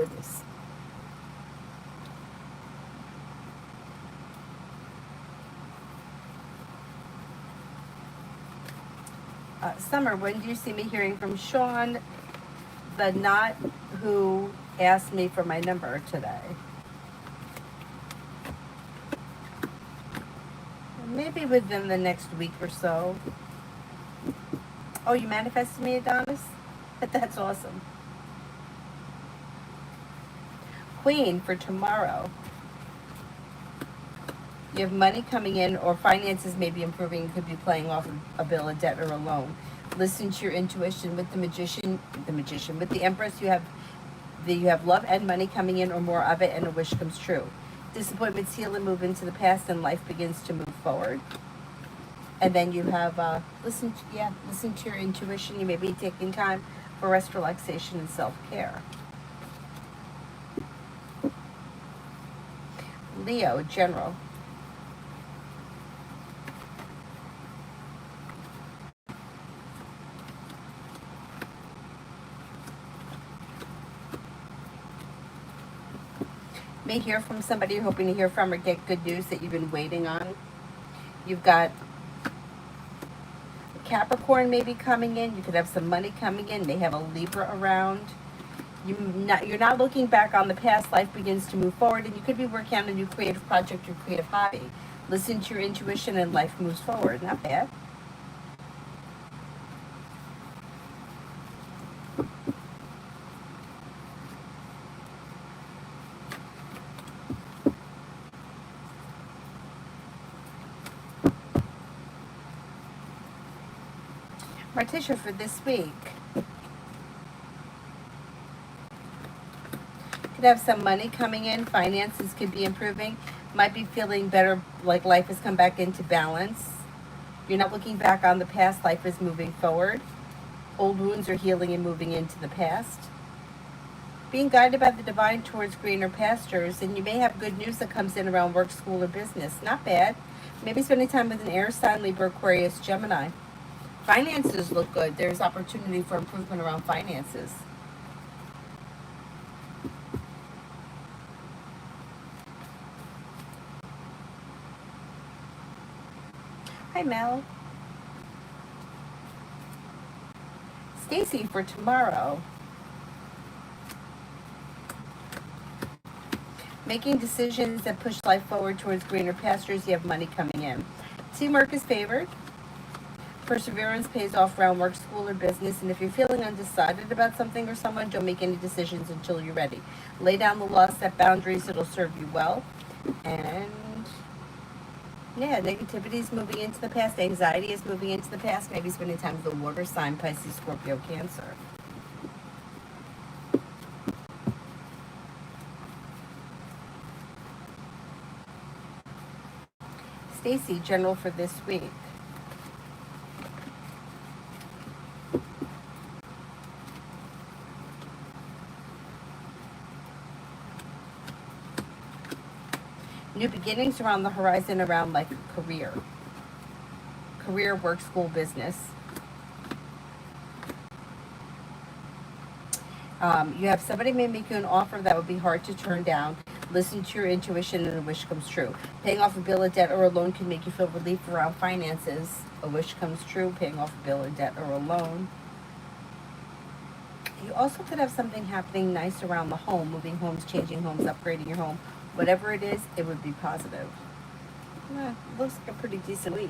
goodness. Summer, when do you see me hearing from Sean, the not who asked me for my number today? Maybe within the next week or so. Oh, you manifested me, Adonis? That's awesome. Queen for tomorrow. You have money coming in, or finances may be improving. You could be paying off a bill, a debt, or a loan. Listen to your intuition. With the magician. With the Empress, you have love and money coming in, or more of it, and a wish comes true. Disappointments heal and move into the past, and life begins to move forward. And then you have listen to your intuition. You may be taking time for rest, relaxation, and self-care. Leo, general. May hear from somebody you're hoping to hear from, or get good news that you've been waiting on. You've got Capricorn may be coming in. You could have some money coming in. May have a Libra around. You're not looking back on the past. Life begins to move forward, and you could be working on a new creative project or creative hobby. Listen to your intuition, and life moves forward. Not bad. Martisha, for this week, could have some money coming in. Finances could be improving. Might be feeling better, like life has come back into balance. You're not looking back on the past. Life is moving forward. Old wounds are healing and moving into the past. Being guided by the divine towards greener pastures, and you may have good news that comes in around work, school, or business. Not bad. Maybe spending time with an air sign, Libra, Aquarius, Gemini. Finances look good. There's opportunity for improvement around finances. Hi, Mel. Stacy, for tomorrow. Making decisions that push life forward towards greener pastures. You have money coming in. Teamwork is favored. Perseverance pays off around work, school, or business. And if you're feeling undecided about something or someone, don't make any decisions until you're ready. Lay down the law, set boundaries. It'll serve you well. And yeah, negativity is moving into the past. Anxiety is moving into the past. Maybe spending time with the water sign, Pisces, Scorpio, Cancer. Stacy, general for this week. New beginnings are on the horizon around like career, work, school, business. You have somebody may make you an offer that would be hard to turn down. Listen to your intuition, and a wish comes true. Paying off a bill, a debt, or a loan can make you feel relief around finances. A wish comes true. Paying off a bill, a debt, or a loan. You also could have something happening nice around the home, moving homes, changing homes, upgrading your home. Whatever it is, it would be positive. Looks like a pretty decent week.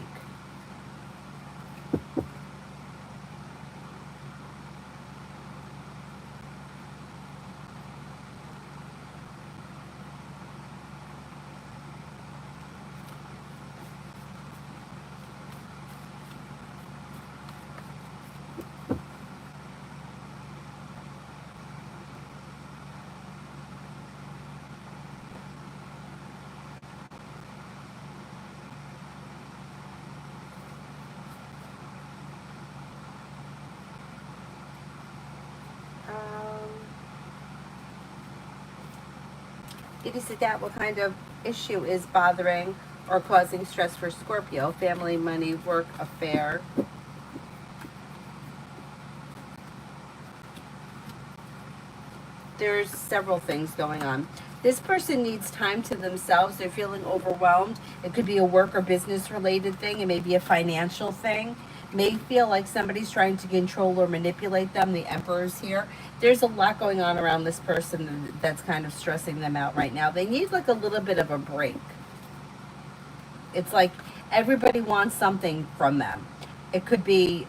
Get to sit down. What kind of issue is bothering or causing stress for Scorpio? Family, money, work, affair. There's several things going on. This person needs time to themselves. They're feeling overwhelmed. It could be a work or business related thing. It may be a financial thing. May feel like somebody's trying to control or manipulate them. The Emperor's here. There's a lot going on around this person that's kind of stressing them out right now. They need like a little bit of a break. It's like everybody wants something from them. It could be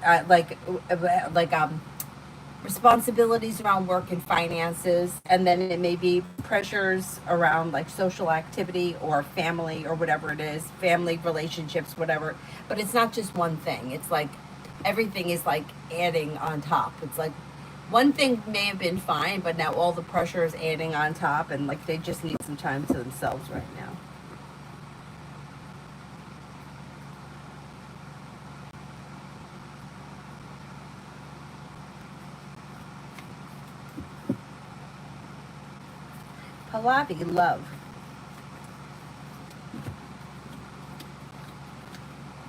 responsibilities around work and finances, and then it may be pressures around like social activity or family or whatever it is, family relationships, whatever. But it's not just one thing. It's like everything is like adding on top. It's like one thing may have been fine, but now all the pressure is adding on top, and like they just need some time to themselves right now. Pallavi, love.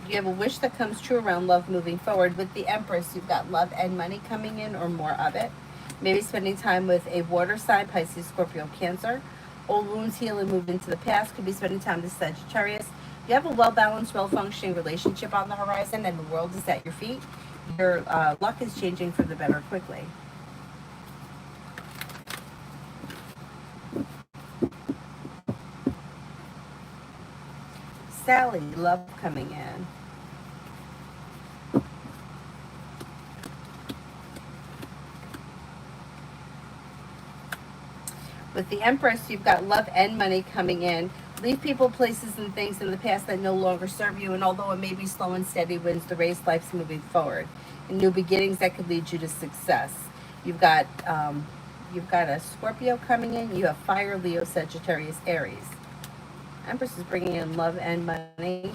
You have a wish that comes true around love moving forward. With the Empress, you've got love and money coming in or more of it. Maybe spending time with a water sign, Pisces, Scorpio, Cancer. Old wounds heal and move into the past. Could be spending time with Sagittarius. You have a well-balanced, well-functioning relationship on the horizon, and the world is at your feet. Your luck is changing for the better quickly. Sally, love coming in. With the Empress, you've got love and money coming in. Leave people, places, and things in the past that no longer serve you, and although it may be slow and steady wins the race, life's moving forward. And new beginnings that could lead you to success. You've got a Scorpio coming in. You have fire, Leo, Sagittarius, Aries. Empress is bringing in love and money,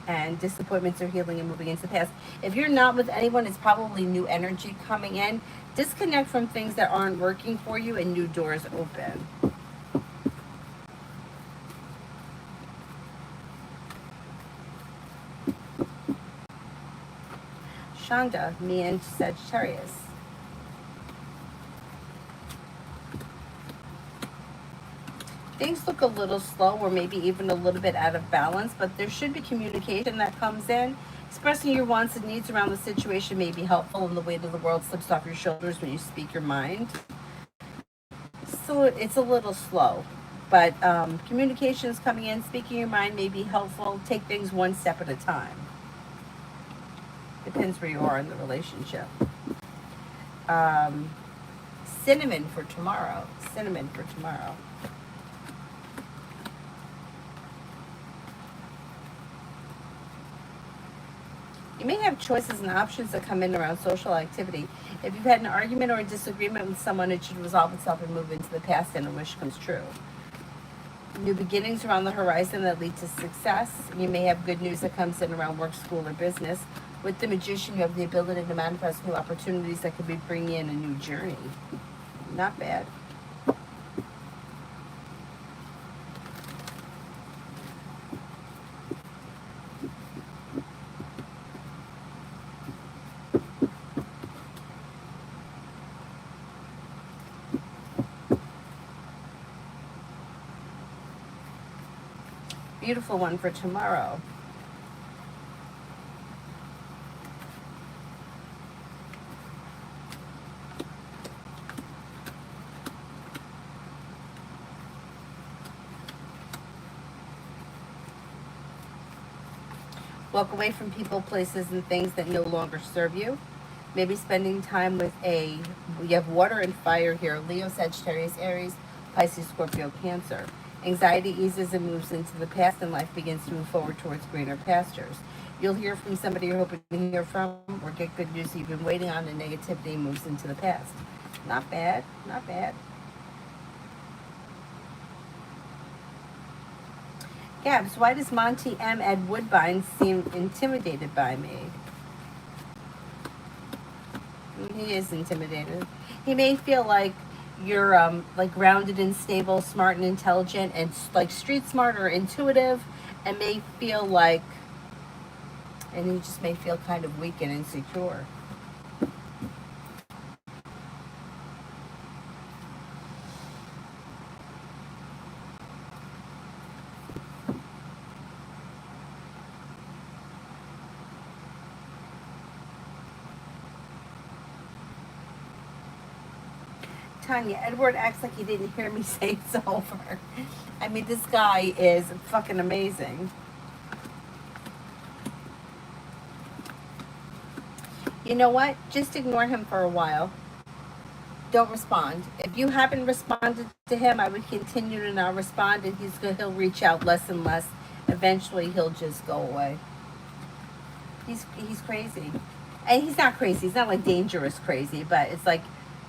and disappointments are healing and moving into the past. If you're not with anyone, it's probably new energy coming in. Disconnect from things that aren't working for you, and new doors open. Shonda, me and Sagittarius. Things look a little slow or maybe even a little bit out of balance, but there should be communication that comes in. Expressing your wants and needs around the situation may be helpful, and the weight of the world slips off your shoulders when you speak your mind. So it's a little slow, but communication is coming in. Speaking your mind may be helpful. Take things one step at a time. Depends where you are in the relationship. Cinnamon for tomorrow. Cinnamon for tomorrow. You may have choices and options that come in around social activity. If you've had an argument or a disagreement with someone, it should resolve itself and move into the past, and a wish comes true. New beginnings around the horizon that lead to success. You may have good news that comes in around work, school, or business. With the Magician, you have the ability to manifest new opportunities that could be bringing in a new journey. Not bad. Beautiful one for tomorrow. Walk away from people, places, and things that no longer serve you. Maybe spending time with you have water and fire here, Leo, Sagittarius, Aries, Pisces, Scorpio, Cancer. Anxiety eases and moves into the past, and life begins to move forward towards greener pastures. You'll hear from somebody you're hoping to hear from, or get good news you've been waiting on, and negativity moves into the past. Not bad, not bad. Gabs, why does Monty M. at Woodbine seem intimidated by me? He is intimidated. He may feel like you're like grounded and stable, smart and intelligent, and like street smart or intuitive, and may feel like, and he just may feel kind of weak and insecure. telling you, Edward acts like he didn't hear me say it's over. I mean, this guy is fucking amazing. You know what? Just ignore him for a while. Don't respond. If you haven't responded to him, I would continue to not respond, and he'll reach out less and less. Eventually, he'll just go away. He's crazy, and he's not crazy. He's not like dangerous crazy, but it's like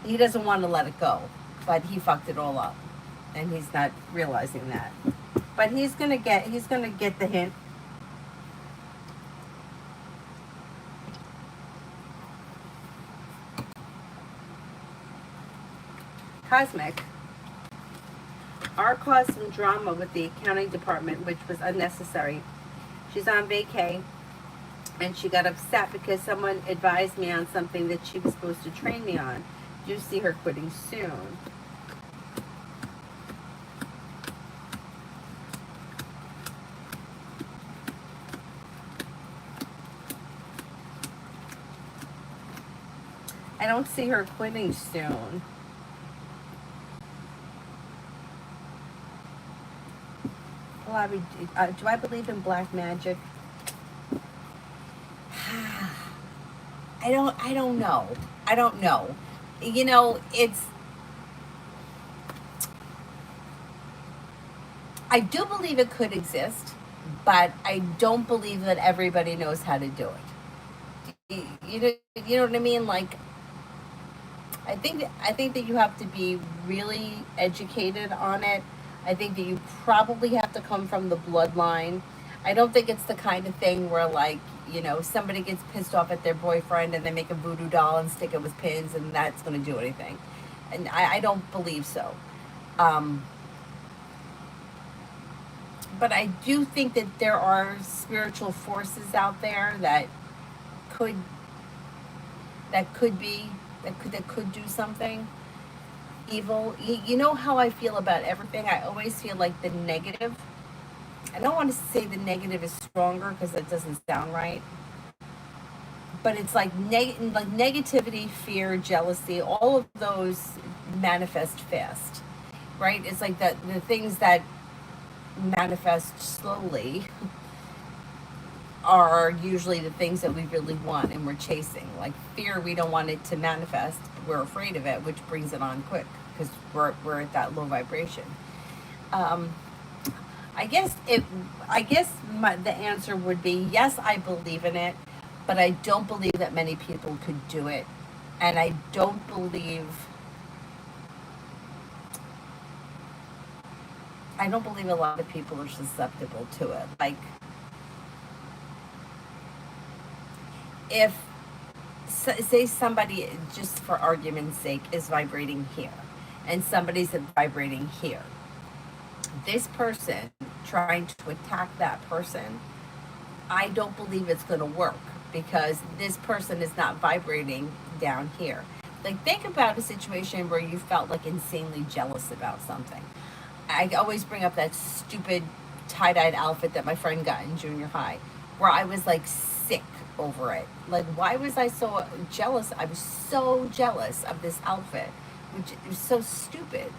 he doesn't want to let it go. But he fucked it all up, and he's not realizing that. But he's gonna get the hint. Cosmic. R caused some drama with the accounting department, which was unnecessary. She's on vacay, and she got upset because someone advised me on something that she was supposed to train me on. You see her quitting soon. I don't see her quitting soon. Do I believe in black magic? I don't know. I don't know. You know, I do believe it could exist, but I don't believe that everybody knows how to do it. You know what I mean? Like, I think that you have to be really educated on it. I think that you probably have to come from the bloodline. I don't think it's the kind of thing where, like, somebody gets pissed off at their boyfriend and they make a voodoo doll and stick it with pins and that's going to do anything. And I don't believe so. But I do think that there are spiritual forces out there that could do something evil. You know how I feel about everything? I always feel like the negative. I don't want to say the negative is stronger because that doesn't sound right. But it's like negativity, fear, jealousy, all of those manifest fast, right? It's like the things that manifest slowly are usually the things that we really want and we're chasing. Like fear, we don't want it to manifest. We're afraid of it, which brings it on quick because we're at that low vibration. I guess the answer would be yes, I believe in it, but I don't believe that many people could do it, and I don't believe a lot of people are susceptible to it. Like, if say somebody, just for argument's sake, is vibrating here, and somebody's vibrating here, this person trying to attack that person, I don't believe it's going to work because this person is not vibrating down here. Like, think about a situation where you felt like insanely jealous about something. I always bring up that stupid tie-dyed outfit that my friend got in junior high, where I was like sick over it. Like, why was I so jealous? I was so jealous of this outfit, which is so stupid.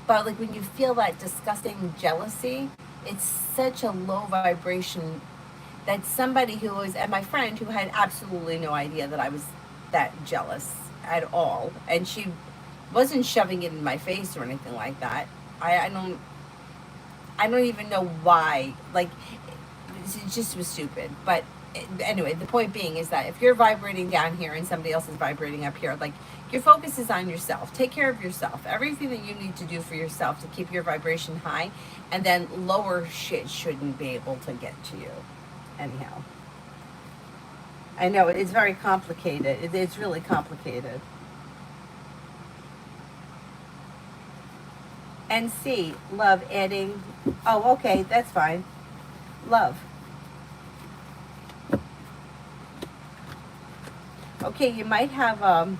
But like, when you feel that disgusting jealousy, it's such a low vibration that somebody who was, and my friend who had absolutely no idea that I was that jealous at all, and she wasn't shoving it in my face or anything like that. I don't even know why. Like, it just was stupid. But anyway, the point being is that if you're vibrating down here and somebody else is vibrating up here, like, your focus is on yourself. Take care of yourself. Everything that you need to do for yourself to keep your vibration high, and then lower shit shouldn't be able to get to you. Anyhow, I know it's very complicated. It's really complicated. And C, love, adding. Oh, okay, that's fine. Love. Okay, you might have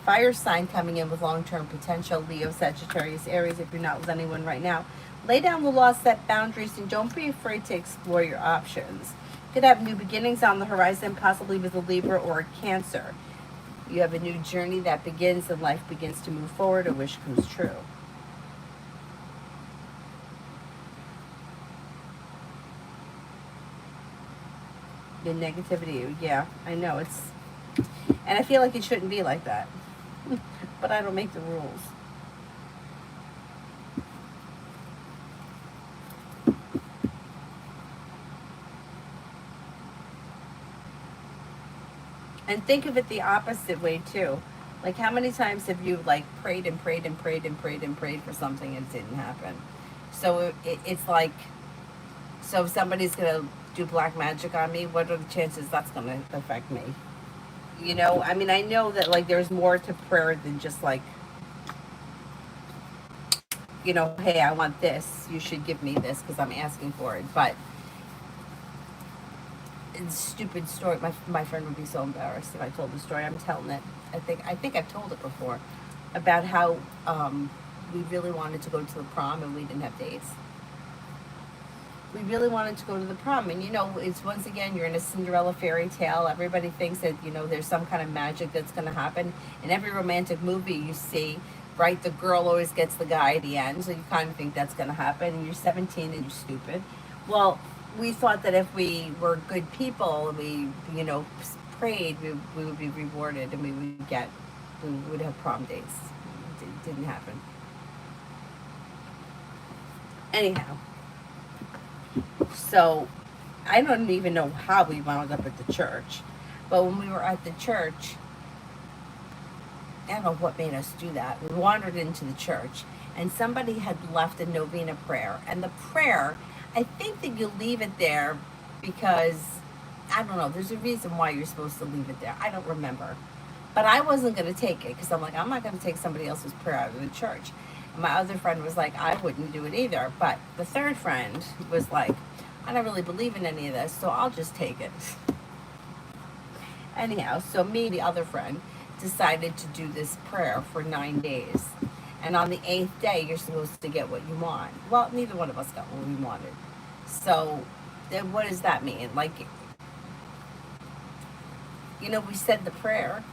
fire sign coming in with long-term potential, Leo, Sagittarius, Aries, if you're not with anyone right now. Lay down the law, set boundaries, and don't be afraid to explore your options. You could have new beginnings on the horizon, possibly with a Libra or a Cancer. You have a new journey that begins and life begins to move forward. A wish comes true. The negativity, yeah, I know it's, and I feel like it shouldn't be like that, but I don't make the rules. And think of it the opposite way too. Like how many times have you like prayed and prayed and prayed and prayed and prayed for something and it didn't happen? So it's like, so if somebody's gonna do black magic on me, what are the chances that's gonna affect me? You know, I mean, I know that like there's more to prayer than just like, you know, hey, I want this. You should give me this because I'm asking for it. But it's a stupid story. My friend would be so embarrassed if I told the story. I'm telling it. I think I've told it before about how we really wanted to go to the prom and we didn't have dates. We really wanted to go to the prom, and you know, it's once again you're in a Cinderella fairy tale. Everybody thinks that you know there's some kind of magic that's going to happen. In every romantic movie you see, right, the girl always gets the guy at the end, so you kind of think that's going to happen. And you're 17 and you're stupid. Well, we thought that if we were good people and we, you know, prayed, we would be rewarded and we would have prom dates. It didn't happen. Anyhow, so I don't even know how we wound up at the church, but when we were at the church, I don't know what made us do that. We wandered into the church, and somebody had left a novena prayer. And the prayer, I think that you leave it there because, I don't know, there's a reason why you're supposed to leave it there. I don't remember. But I wasn't going to take it because I'm like, I'm not going to take somebody else's prayer out of the church. And my other friend was like, I wouldn't do it either. But the third friend was like, I don't really believe in any of this, so I'll just take it. Anyhow, so me and the other friend decided to do this prayer for 9 days. And on the 8th day, you're supposed to get what you want. Well, neither one of us got what we wanted. So, then what does that mean? Like, you know, we said the prayer,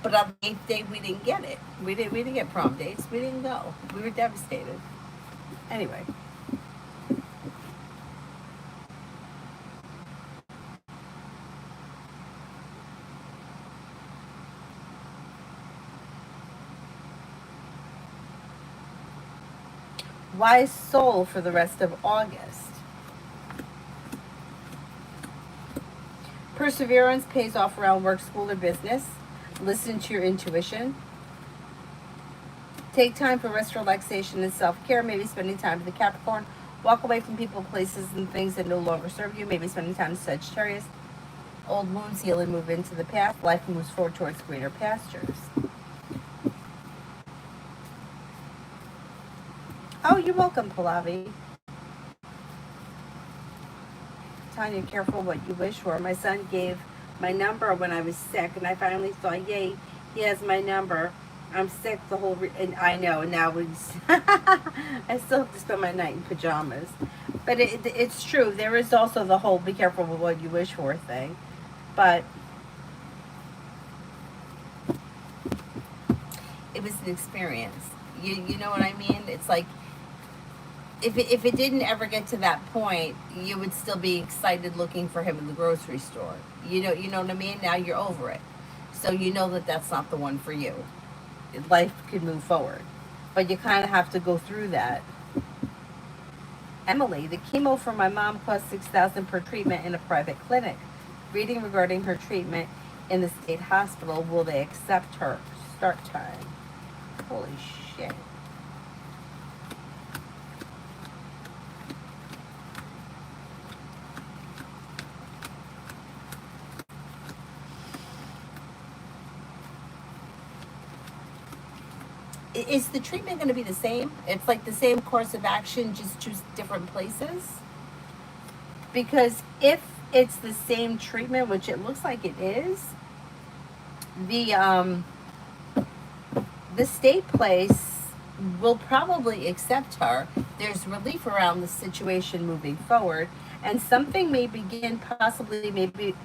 but on the 8th day, we didn't get it. We didn't get prom dates. We didn't go. We were devastated. Anyway. Wise soul for the rest of August. Perseverance pays off around work, school, or business. Listen to your intuition. Take time for rest, relaxation, and self-care. Maybe spending time with the Capricorn. Walk away from people, places, and things that no longer serve you. Maybe spending time with Sagittarius. Old wounds heal and move into the path. Life moves forward towards greener pastures. Oh, you're welcome, Pallavi. Tanya, careful what you wish for. My son gave my number when I was sick, and I finally thought, yay, he has my number. I'm sick the whole, and I know, and now it's, I still have to spend my night in pajamas. But it's true. There is also the whole be careful with what you wish for thing. But it was an experience. You know what I mean? It's like, if it didn't ever get to that point, you would still be excited looking for him in the grocery store. You know what I mean? Now you're over it. So you know that that's not the one for you. Life could move forward. But you kind of have to go through that. Emily, the chemo for my mom cost $6,000 per treatment in a private clinic. Reading regarding her treatment in the state hospital. Will they accept her? Start time. Holy shit. Is the treatment going to be the same? It's like the same course of action, just choose different places? Because if it's the same treatment, which it looks like it is, the state place will probably accept her. There's relief around the situation moving forward, and something may begin, possibly maybe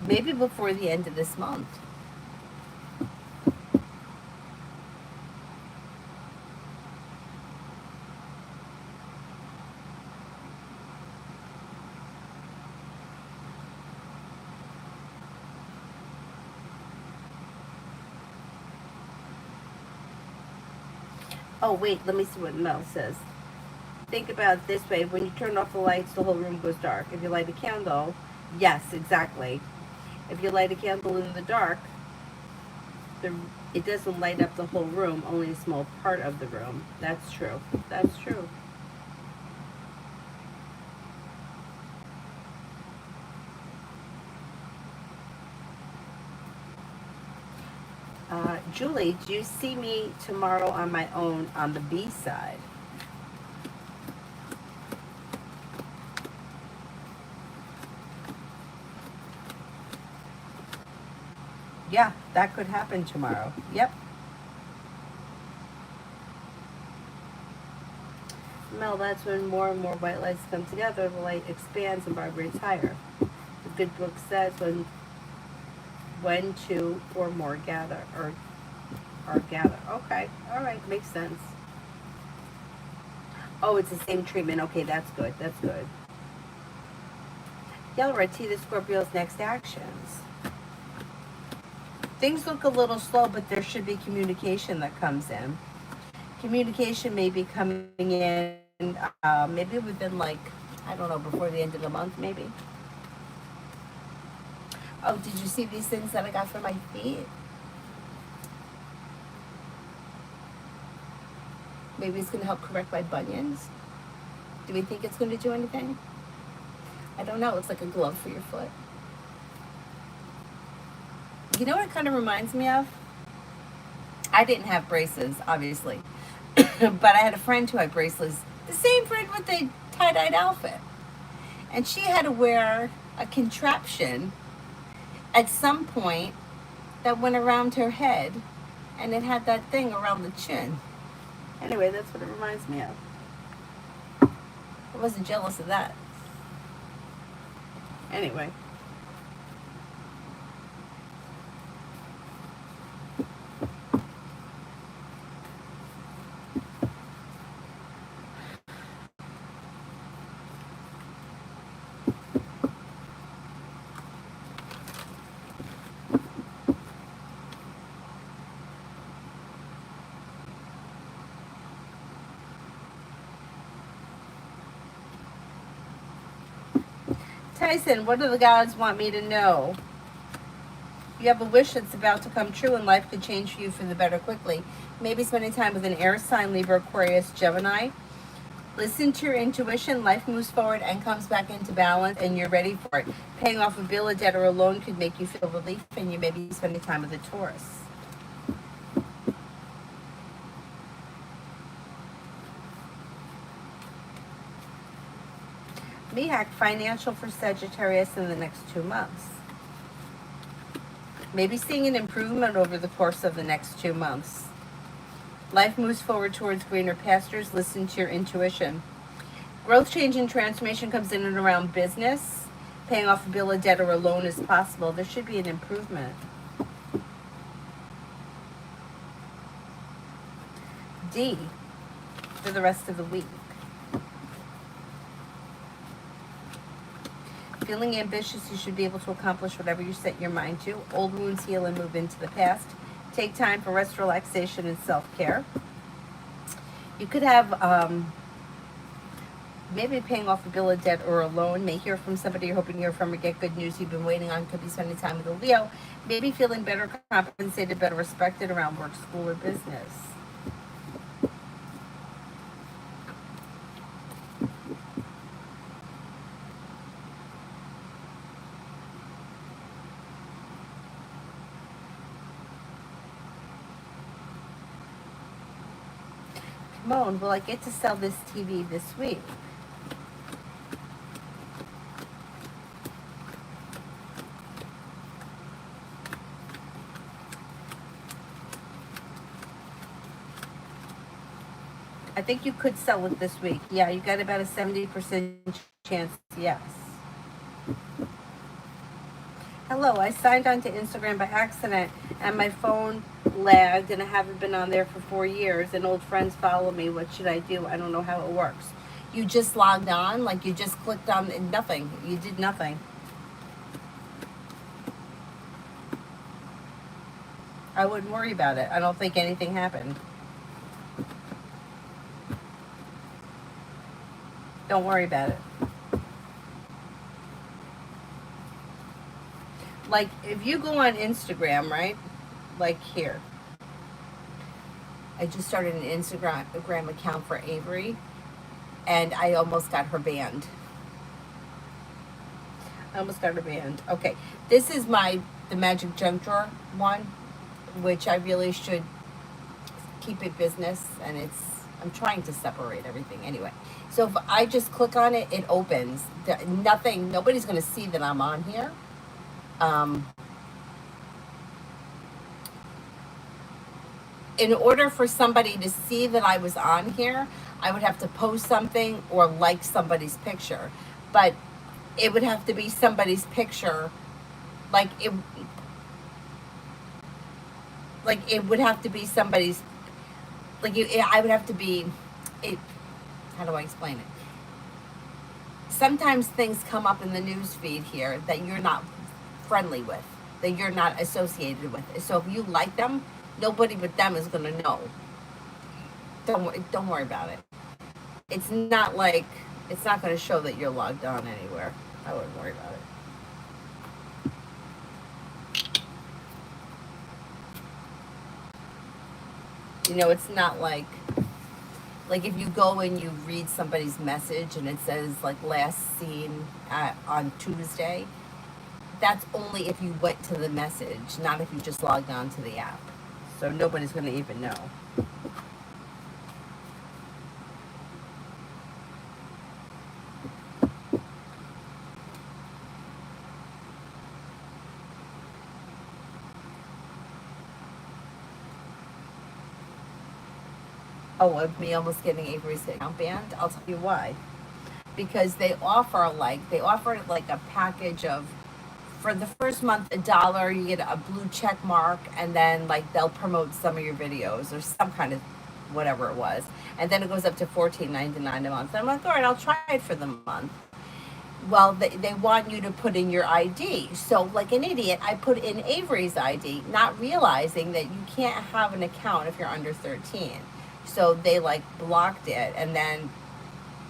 Maybe before the end of this month. Oh, wait, let me see what Mel says. Think about it this way: when you turn off the lights, the whole room goes dark. If you light a candle, yes, exactly. If you light a candle in the dark, the, it doesn't light up the whole room, only a small part of the room. That's true. That's true. Julie, do you see me tomorrow on my own on the B side? Yeah, that could happen tomorrow. Yep. Mel, that's when more and more white lights come together, the light expands and vibrates higher. The good book says when two or more gather or are gather. Okay, all right, makes sense. Oh, it's the same treatment. Okay, that's good. That's good. Yellow red tea, the Scorpio's next actions. Things look a little slow, but there should be communication that comes in. Communication may be coming in maybe within, like, I don't know, before the end of the month, maybe. Oh, did you see these things that I got for my feet? Maybe it's going to help correct my bunions. Do we think it's going to do anything? I don't know. It looks like a glove for your foot. You know what it kind of reminds me of? I didn't have braces, obviously. But I had a friend who had bracelets. The same friend with the tie-dyed outfit. And she had to wear a contraption at some point that went around her head. And it had that thing around the chin. Anyway, that's what it reminds me of. I wasn't jealous of that. Anyway. Tyson, what do the gods want me to know? You have a wish that's about to come true and life could change for you for the better quickly. Maybe spending time with an air sign, Libra, Aquarius, Gemini. Listen to your intuition. Life moves forward and comes back into balance and you're ready for it. Paying off a bill, a debt, or a loan could make you feel relief and you may be spending time with a Taurus. Mihak, financial for Sagittarius in the next 2 months. Maybe seeing an improvement over the course of the next 2 months. Life moves forward towards greener pastures. Listen to your intuition. Growth, change, and transformation comes in and around business. Paying off a bill, a debt, or a loan is possible. There should be an improvement. D, for the rest of the week. Feeling ambitious, you should be able to accomplish whatever you set your mind to. Old wounds heal and move into the past. Take time for rest, relaxation, and self-care. You could have maybe paying off a bill of debt or a loan. May hear from somebody you're hoping to hear from or get good news you've been waiting on. Could be spending time with a Leo. Maybe feeling better compensated, better respected around work, school, or business. Moan, will I get to sell this TV this week? I think you could sell it this week. Yeah, you got about a 70% chance, yes. Hello, I signed on to Instagram by accident and my phone lagged and I haven't been on there for 4 years and old friends follow me. What should I do? I don't know how it works. You just logged on, like you just clicked on nothing. You did nothing. I wouldn't worry about it. I don't think anything happened. Don't worry about it. Like if you go on Instagram, right? Like here. I just started an Instagram account for Avery and I almost got her banned. I almost got her banned. Okay. This is the magic junk drawer one, which I really should keep it business and I'm trying to separate everything anyway. So if I just click on it, it opens. Nobody's gonna see that I'm on here. Um, in order for somebody to see that I was on here, I would have to post something or like somebody's picture. But it would have to be somebody's picture, like it would have to be somebody's, I would have to be, it, how do I explain it? Sometimes things come up in the news feed here that you're not friendly with, that you're not associated with. So if you like them, nobody but them is gonna know. Don't worry about it. It's not like it's not gonna show that you're logged on anywhere. I wouldn't worry about it. It's not like if you go and you read somebody's message and it says like last seen on Tuesday, that's only if you went to the message, not if you just logged on to the app. So nobody's going to even know. Oh, of me almost getting Avery's account banned? I'll tell you why. Because they offer like a package of, for the first month $1 you get a blue check mark and then like they'll promote some of your videos or some kind of whatever it was, and then it goes up to $14.99 a month. And I'm like, all right, I'll try it for the month. Well, they want you to put in your ID. So like an idiot, I put in Avery's ID, not realizing that you can't have an account if you're under 13. So they like blocked it, and then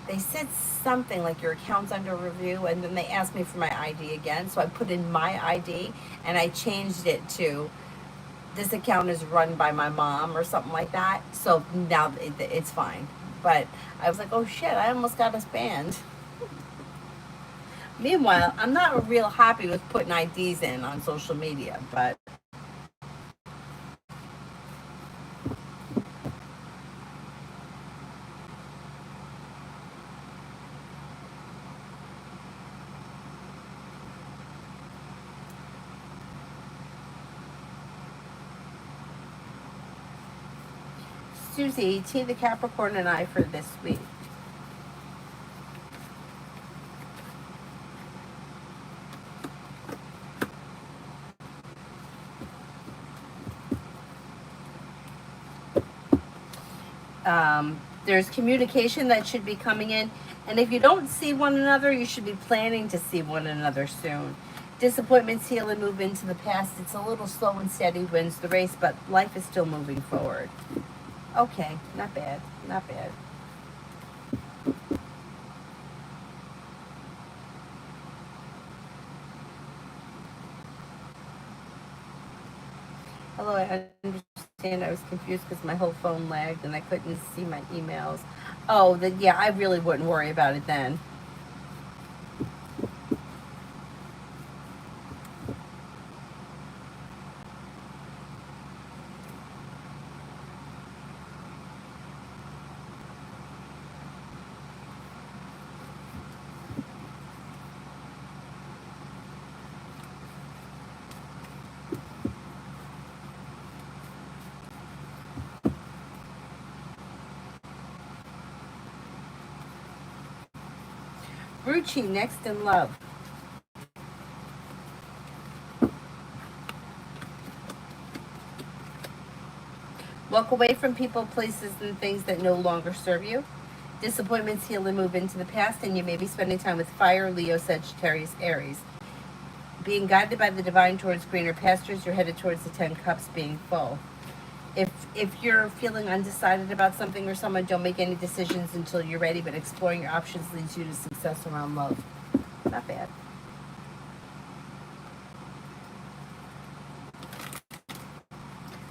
they said something like your account's under review, and then they asked me for my ID again. So I put in my ID and I changed it to this account is run by my mom or something like that. So now it's fine. But I was like, oh shit, I almost got us banned. Meanwhile, I'm not real happy with putting IDs in on social media, but Susie, T the Capricorn and I for this week. There's communication that should be coming in. And if you don't see one another, you should be planning to see one another soon. Disappointments heal and move into the past. It's a little slow and steady wins the race, but life is still moving forward. Okay, not bad, not bad. Hello, I understand. I was confused because my whole phone lagged and I couldn't see my emails. Oh, then yeah, I really wouldn't worry about it then. Ruchi, next in love. Walk away from people, places, and things that no longer serve you. Disappointments heal and move into the past, and you may be spending time with fire, Leo, Sagittarius, Aries. Being guided by the divine towards greener pastures, you're headed towards the 10 cups being full. If you're feeling undecided about something or someone, don't make any decisions until you're ready, but exploring your options leads you to success around love. Not bad.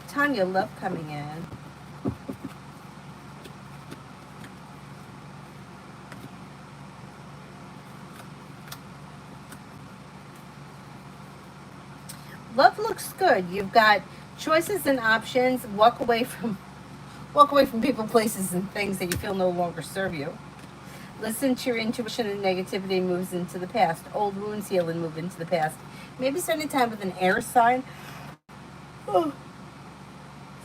Tanya, love coming in. Love looks good. You've got choices and options. Walk away from people, places, and things that you feel no longer serve you. Listen to your intuition, and negativity moves into the past. Old wounds heal and move into the past. Maybe spending time with an air sign. Oh,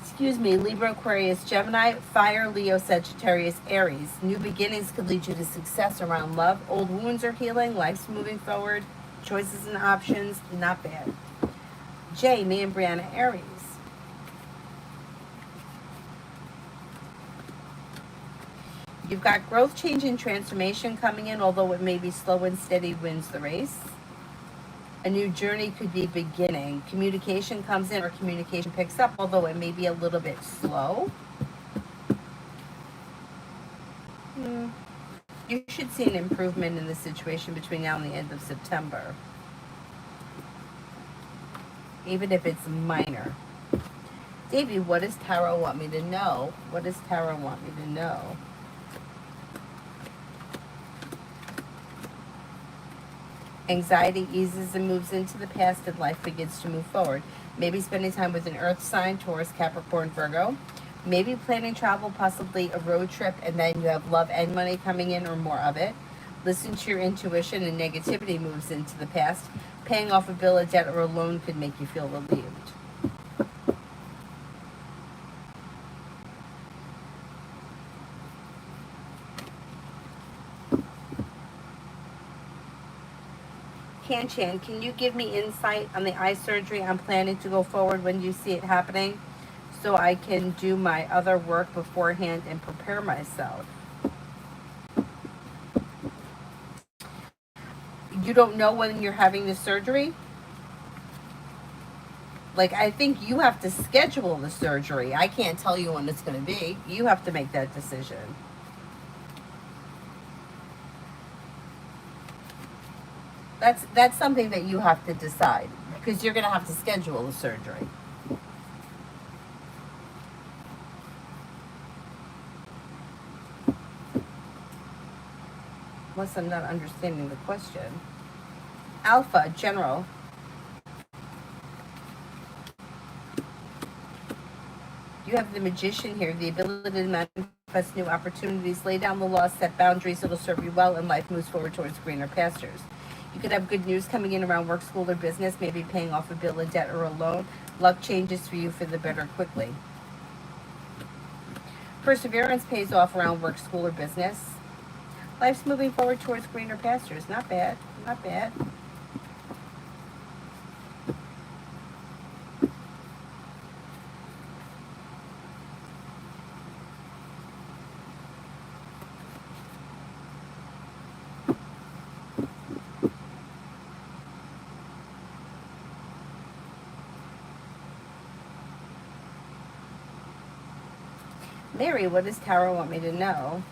excuse me, Libra, Aquarius, Gemini, Fire, Leo, Sagittarius, Aries. New beginnings could lead you to success around love. Old wounds are healing. Life's moving forward. Choices and options, not bad. Jay, me and Brianna, Aries. You've got growth, change, and transformation coming in, although it may be slow and steady wins the race. A new journey could be beginning. Communication comes in or communication picks up, although it may be a little bit slow. You should see an improvement in the situation between now and the end of September, even if it's minor. Davey, what does Tarot want me to know? What does Tarot want me to know? Anxiety eases and moves into the past, and life begins to move forward. Maybe spending time with an earth sign, Taurus, Capricorn, Virgo. Maybe planning travel, possibly a road trip, and then you have love and money coming in or more of it. Listen to your intuition, and negativity moves into the past. Paying off a bill, a debt, or a loan could make you feel relieved. Chan, can you give me insight on the eye surgery I'm planning to go forward when you see it happening, so I can do my other work beforehand and prepare myself? You don't know when you're having the surgery? Like, I think you have to schedule the surgery. I can't tell you when it's going to be. You have to make that decision. That's something that you have to decide, because you're going to have to schedule the surgery. Unless I'm not understanding the question. Alpha, General. You have the Magician here, the ability to manifest new opportunities, lay down the law, set boundaries. It'll serve you well, and life moves forward towards greener pastures. You could have good news coming in around work, school, or business, maybe paying off a bill, a debt, or a loan. Luck changes for you for the better quickly. Perseverance pays off around work, school, or business. Life's moving forward towards greener pastures. Not bad. Not bad. Mary, what does Tarot want me to know?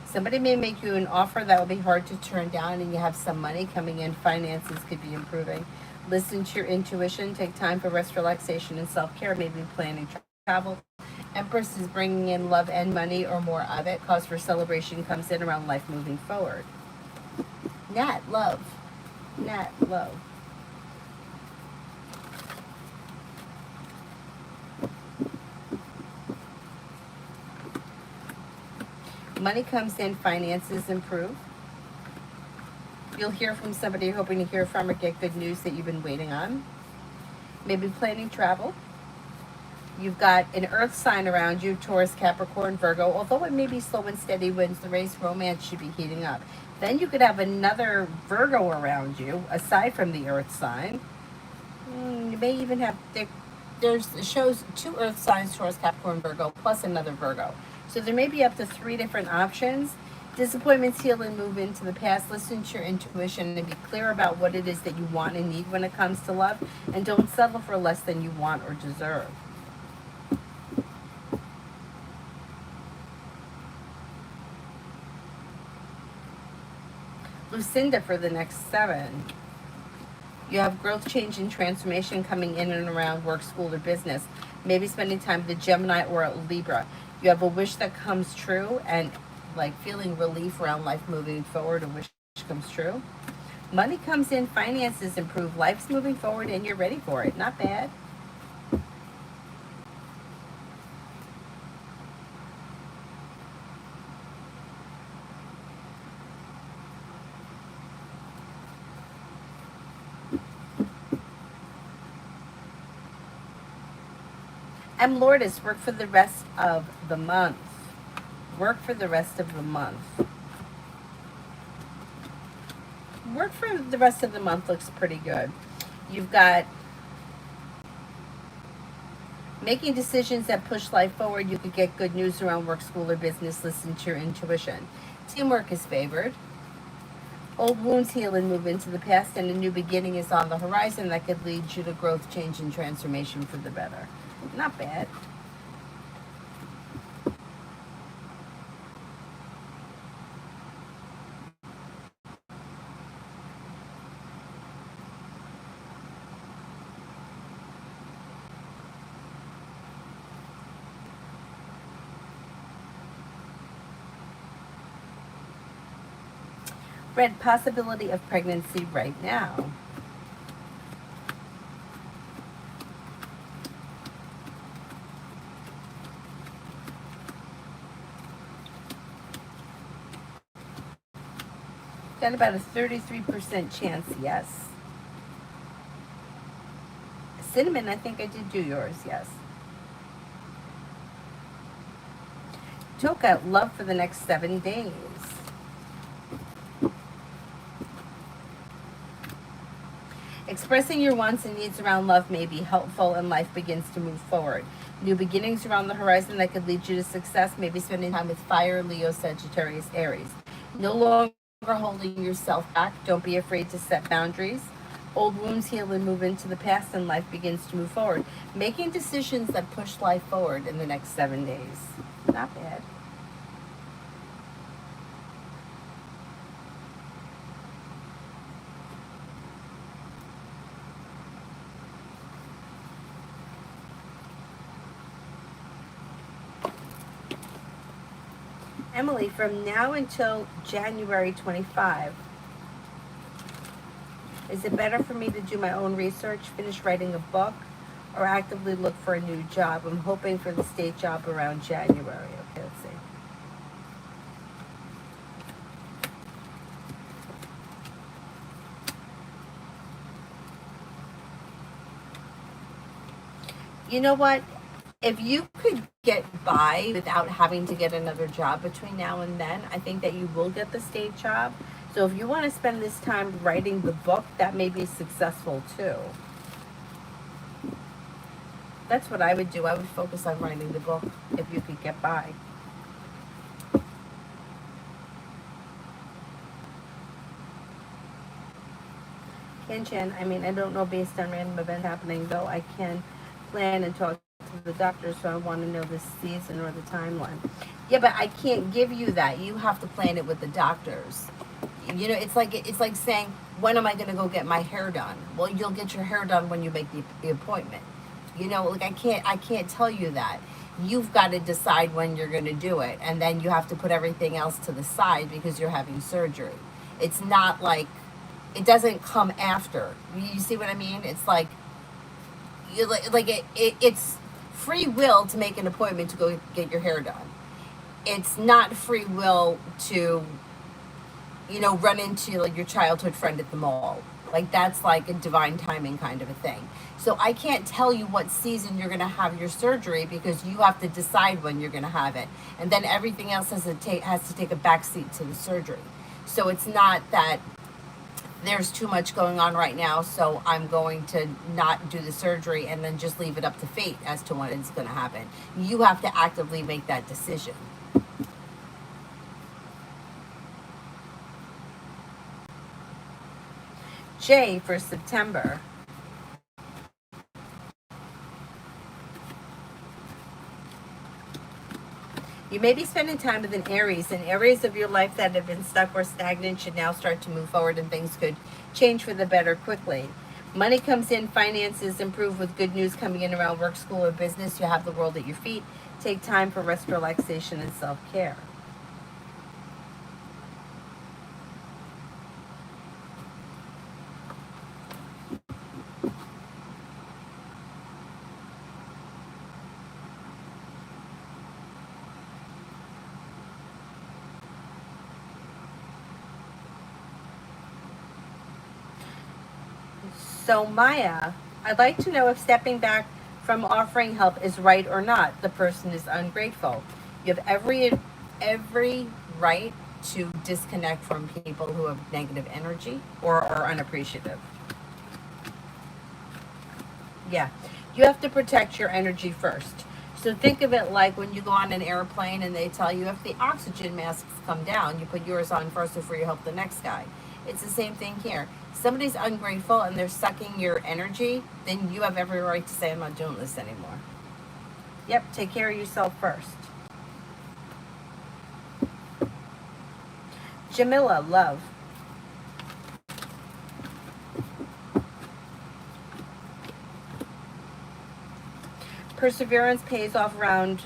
Somebody may make you an offer that will be hard to turn down, and you have some money coming in. Finances could be improving. Listen to your intuition. Take time for rest, relaxation, and self-care. Maybe planning travel. Empress is bringing in love and money or more of it. Cause for celebration comes in around life moving forward. Nat, love. Nat, love. Money comes in, finances improve. You'll hear from somebody you're hoping to hear from, or get good news that you've been waiting on. Maybe planning travel. You've got an earth sign around you, Taurus, Capricorn, Virgo. Although it may be slow and steady wins the race, romance should be heating up. Then you could have another Virgo around you, aside from the earth sign. may even have there's it shows 2 Earth signs: Taurus, Capricorn, Virgo, plus another Virgo. So there may be up to 3 different options. Disappointments heal and move into the past. Listen to your intuition and be clear about what it is that you want and need when it comes to love, and don't settle for less than you want or deserve. Lucinda for the next 7. You have growth, change, and transformation coming in and around work, school, or business. Maybe spending time with a Gemini or a Libra. You have a wish that comes true, and like feeling relief around life moving forward. A wish comes true. Money comes in, finances improve, life's moving forward, and you're ready for it. Not bad. I'm Lourdes. Work for the rest of the month. Work for the rest of the month. Work for the rest of the month looks pretty good. You've got making decisions that push life forward. You could get good news around work, school, or business. Listen to your intuition. Teamwork is favored. Old wounds heal and move into the past, and a new beginning is on the horizon that could lead you to growth, change, and transformation for the better. Not bad. Red, possibility of pregnancy right now. Got about a 33% chance, yes. Cinnamon, I think I did do yours, yes. Toka, love for the next 7 days. Expressing your wants and needs around love may be helpful, and life begins to move forward. New beginnings around the horizon that could lead you to success. Maybe spending time with fire, Leo, Sagittarius, Aries. No longer holding yourself back. Don't be afraid to set boundaries. Old wounds heal and move into the past, and life begins to move forward. Making decisions that push life forward in the next 7 days. Not bad. Emily, from now until January 25, is it better for me to do my own research, finish writing a book, or actively look for a new job? I'm hoping for the state job around January. Okay, let's see. You know what? If you could get by without having to get another job between now and then, I think that you will get the state job. So if you want to spend this time writing the book, that may be successful too. That's what I would do. I would focus on writing the book if you could get by. Ken, I mean, I don't know based on random event happening, though I can plan and talk to the doctor, so I want to know the season or the timeline. Yeah, but I can't give you that. You have to plan it with the doctors. You know, it's like saying, when am I going to go get my hair done? Well, you'll get your hair done when you make the appointment. You know, like I can't tell you that. You've got to decide when you're going to do it, and then you have to put everything else to the side because you're having surgery. It's not like it doesn't come after. You see what I mean? It's like it's free will to make an appointment to go get your hair done. It's not free will to, you know, run into like your childhood friend at the mall. Like that's like a divine timing kind of a thing. So I can't tell you what season you're going to have your surgery because you have to decide when you're going to have it, and then everything else has to take a backseat to the surgery. So it's not that there's too much going on right now, so I'm going to not do the surgery and then just leave it up to fate as to when it's going to happen. You have to actively make that decision. J for September. You may be spending time with an Aries, and areas of your life that have been stuck or stagnant should now start to move forward, and things could change for the better quickly. Money comes in, finances improve with good news coming in around work, school, or business. You have the world at your feet. Take time for rest, relaxation, and self-care. So, Maya, I'd like to know if stepping back from offering help is right or not. The person is ungrateful. You have every right to disconnect from people who have negative energy or are unappreciative. Yeah. You have to protect your energy first. So think of it like when you go on an airplane and they tell you if the oxygen masks come down, you put yours on first before you help the next guy. It's the same thing here. Somebody's ungrateful and they're sucking your energy, then you have every right to say, I'm not doing this anymore. Yep, take care of yourself first. Jamila, love. Perseverance pays off around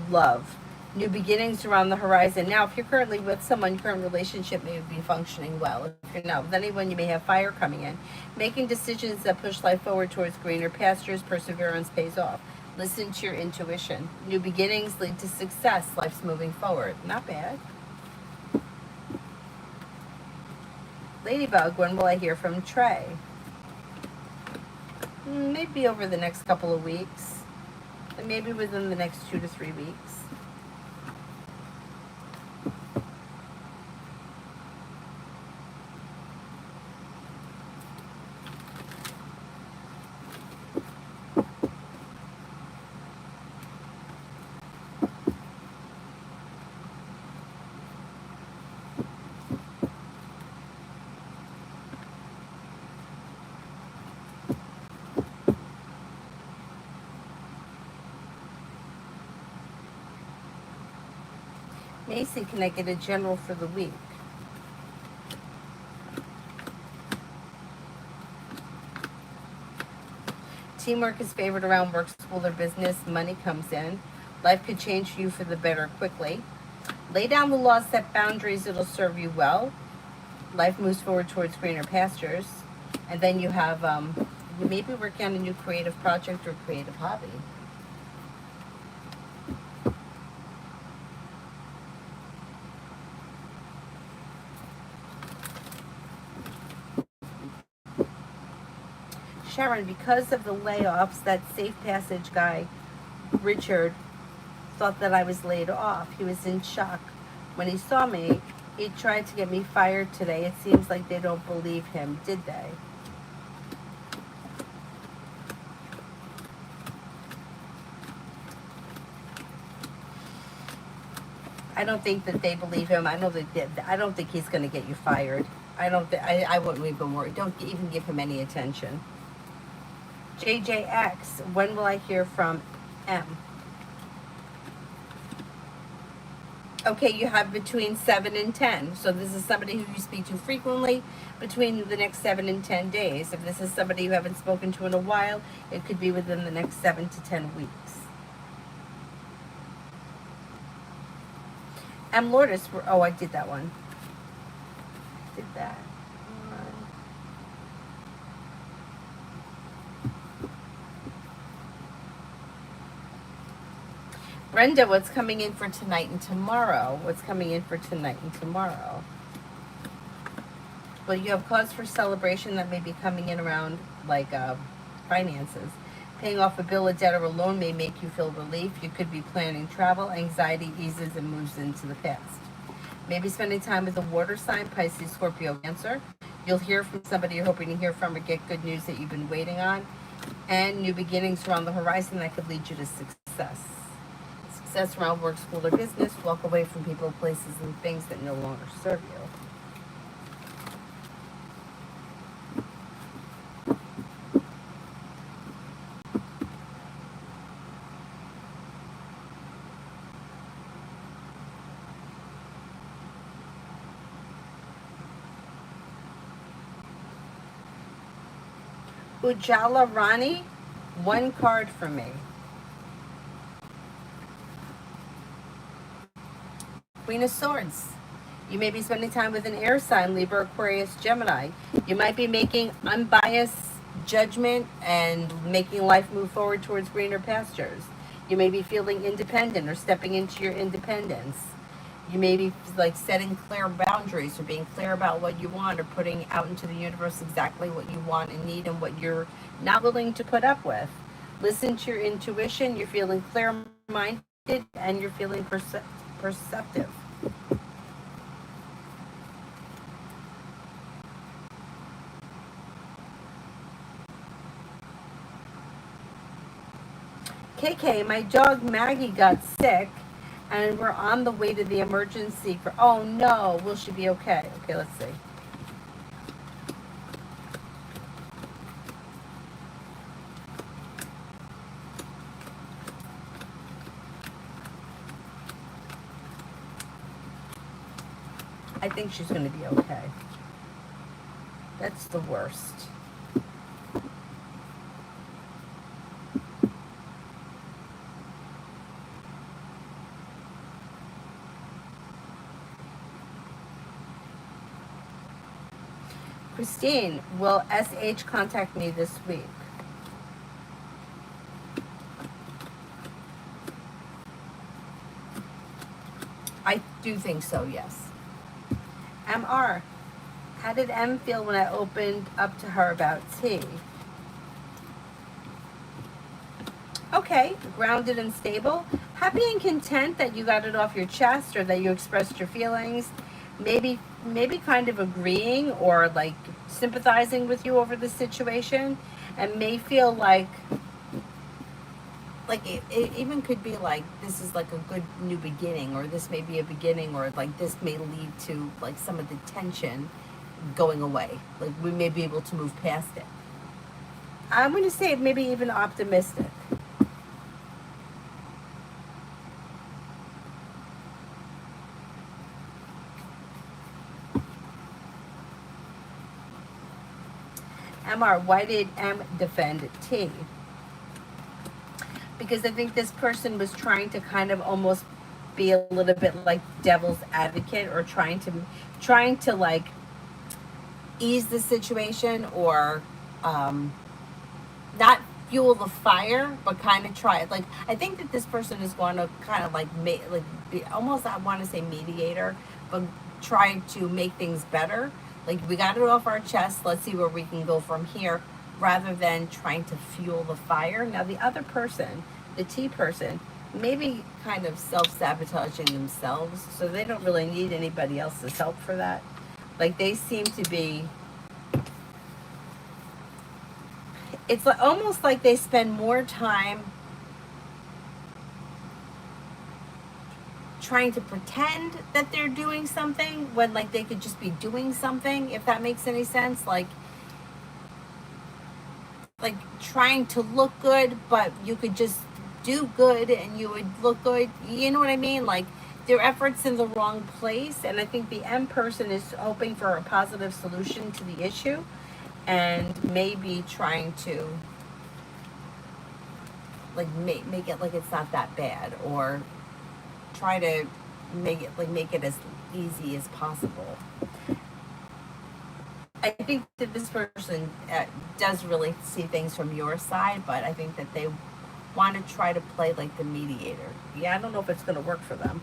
love. New beginnings are on the horizon. Now, if you're currently with someone, your current relationship may be functioning well. If you're not with anyone, you may have fire coming in. Making decisions that push life forward towards greener pastures, perseverance pays off. Listen to your intuition. New beginnings lead to success. Life's moving forward. Not bad. Ladybug, when will I hear from Trey? Maybe over the next couple of weeks. And maybe within the next 2 to 3 weeks. Macy, can I get a general for the week? Teamwork is favored around work, school, or business. Money comes in. Life could change for you for the better quickly. Lay down the laws, set boundaries, it'll serve you well. Life moves forward towards greener pastures. And then you have, you may be working on a new creative project or creative hobby. Sharon, because of the layoffs, that safe passage guy, Richard, thought that I was laid off. He was in shock. When he saw me, he tried to get me fired today. It seems like they don't believe him, did they? I don't think that they believe him. I don't think he's going to get you fired. I wouldn't even worry. Don't even give him any attention. JJX, when will I hear from M? Okay, you have between 7 and 10. So this is somebody who you speak to frequently between the next 7 and 10 days. If this is somebody you haven't spoken to in a while, it could be within the next 7 to 10 weeks. M. Lourdes, oh, I did that one. Did that. Brenda, what's coming in for tonight and tomorrow? What's coming in for tonight and tomorrow? Well, you have cause for celebration that may be coming in around like finances. Paying off a bill, a debt, or a loan may make you feel relief. You could be planning travel. Anxiety eases and moves into the past. Maybe spending time with a water sign, Pisces, Scorpio, Cancer. You'll hear from somebody you're hoping to hear from or get good news that you've been waiting on. And new beginnings are on the horizon that could lead you to success. Success around work, school, or business. Walk away from people, places, and things that no longer serve you. Ujala Rani, one card for me. Queen of Swords. You may be spending time with an air sign, Libra, Aquarius, Gemini. You might be making unbiased judgment and making life move forward towards greener pastures. You may be feeling independent or stepping into your independence. You may be like setting clear boundaries or being clear about what you want or putting out into the universe exactly what you want and need and what you're not willing to put up with. Listen to your intuition. You're feeling clear-minded and you're feeling perceptive. KK, my dog Maggie got sick and we're on the way to the emergency for, oh no, will she be okay? Okay, let's see. I think she's going to be okay. That's the worst. Christine, will SH contact me this week? I do think so, yes. MR, how did M feel when I opened up to her about tea? Okay, grounded and stable. Happy and content that you got it off your chest or that you expressed your feelings. Maybe kind of agreeing or like sympathizing with you over the situation, and may feel like it even could be like this is like a good new beginning, or this may be a beginning, or like this may lead to like some of the tension going away. Like we may be able to move past it. I'm going to say maybe even optimistic. MR, why did M defend T? Because I think this person was trying to kind of almost be a little bit like devil's advocate, or trying to like ease the situation, or not fuel the fire, but kind of try it. Like I think that this person is going to kind of like be almost, I want to say mediator, but try to make things better. Like we got it off our chest. Let's see where we can go from here, rather than trying to fuel the fire. Now the other person, the T person, maybe kind of self-sabotaging themselves, so they don't really need anybody else's help for that. Like they seem to be, it's like, almost like they spend more time trying to pretend that they're doing something when like they could just be doing something, if that makes any sense. Like trying to look good, but you could just do good and you would look good. You know what I mean? Like their efforts in the wrong place. And I think the M person is hoping for a positive solution to the issue, and maybe trying to like make it like it's not that bad, or try to make it as easy as possible. I think that this person does really see things from your side, but I think that they want to try to play like the mediator. Yeah, I don't know if it's going to work for them.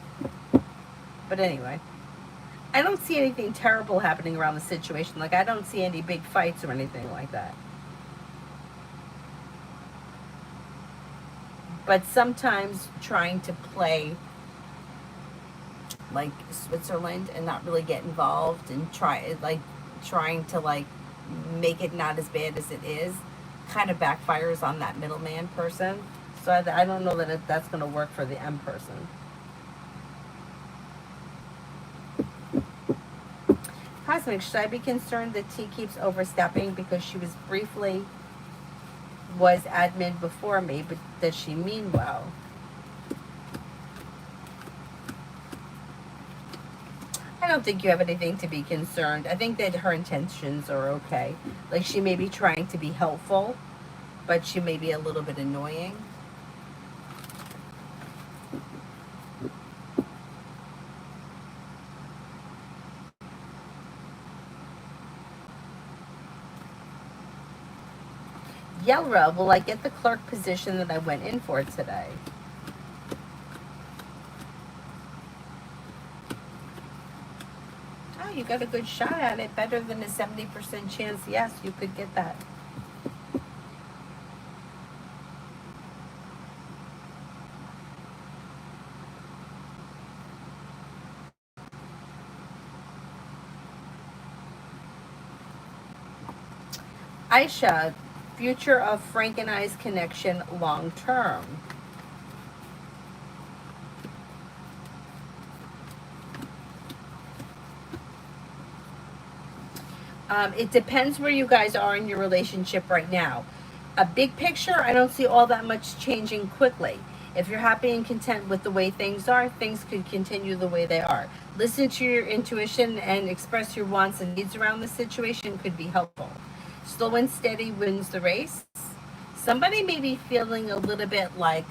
But anyway, I don't see anything terrible happening around the situation. Like I don't see any big fights or anything like that. But sometimes trying to play like Switzerland and not really get involved and trying to like make it not as bad as it is, kind of backfires on that middleman person. So I don't know that that's going to work for the M person. Cosmic, should I be concerned that T keeps overstepping because she was admin before me, but does she mean well? I don't think you have anything to be concerned. I think that her intentions are okay. Like, she may be trying to be helpful, but she may be a little bit annoying. Yelra, will I get the clerk position that I went in for today? Oh, you got a good shot at it. Better than a 70% chance, yes, you could get that. Aisha, future of Frank and I's connection long term. It depends where you guys are in your relationship right now. A big picture, I don't see all that much changing quickly. If you're happy and content with the way things are, things could continue the way they are. Listen to your intuition and express your wants and needs around the situation could be helpful. Slow and steady wins the race. Somebody may be feeling a little bit like,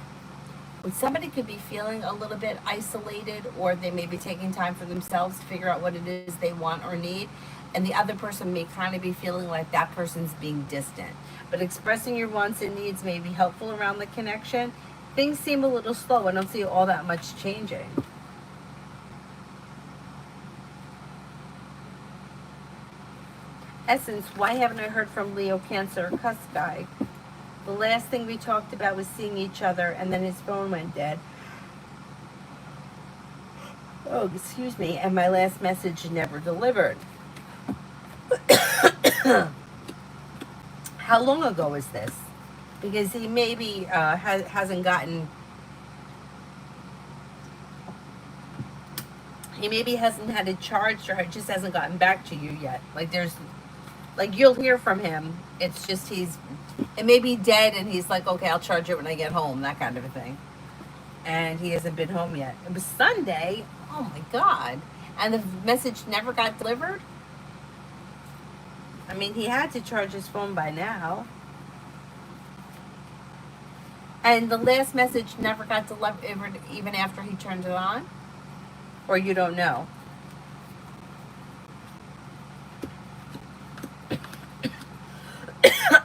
somebody could be feeling a little bit isolated, or they may be taking time for themselves to figure out what it is they want or need. And the other person may kind of be feeling like that person's being distant. But expressing your wants and needs may be helpful around the connection. Things seem a little slow. I don't see all that much changing. Essence, why haven't I heard from Leo, Cancer, or Cuss guy? The last thing we talked about was seeing each other, and then his phone went dead. Oh, excuse me, and my last message never delivered. How long ago is this? Because he maybe hasn't gotten. He maybe hasn't had it charged, or it just hasn't gotten back to you yet. Like you'll hear from him. It's just it may be dead, and he's like, okay, I'll charge it when I get home, that kind of a thing. And he hasn't been home yet. It was Sunday. Oh my God! And the message never got delivered. I mean, he had to charge his phone by now. And the last message never got delivered even after he turned it on? Or you don't know?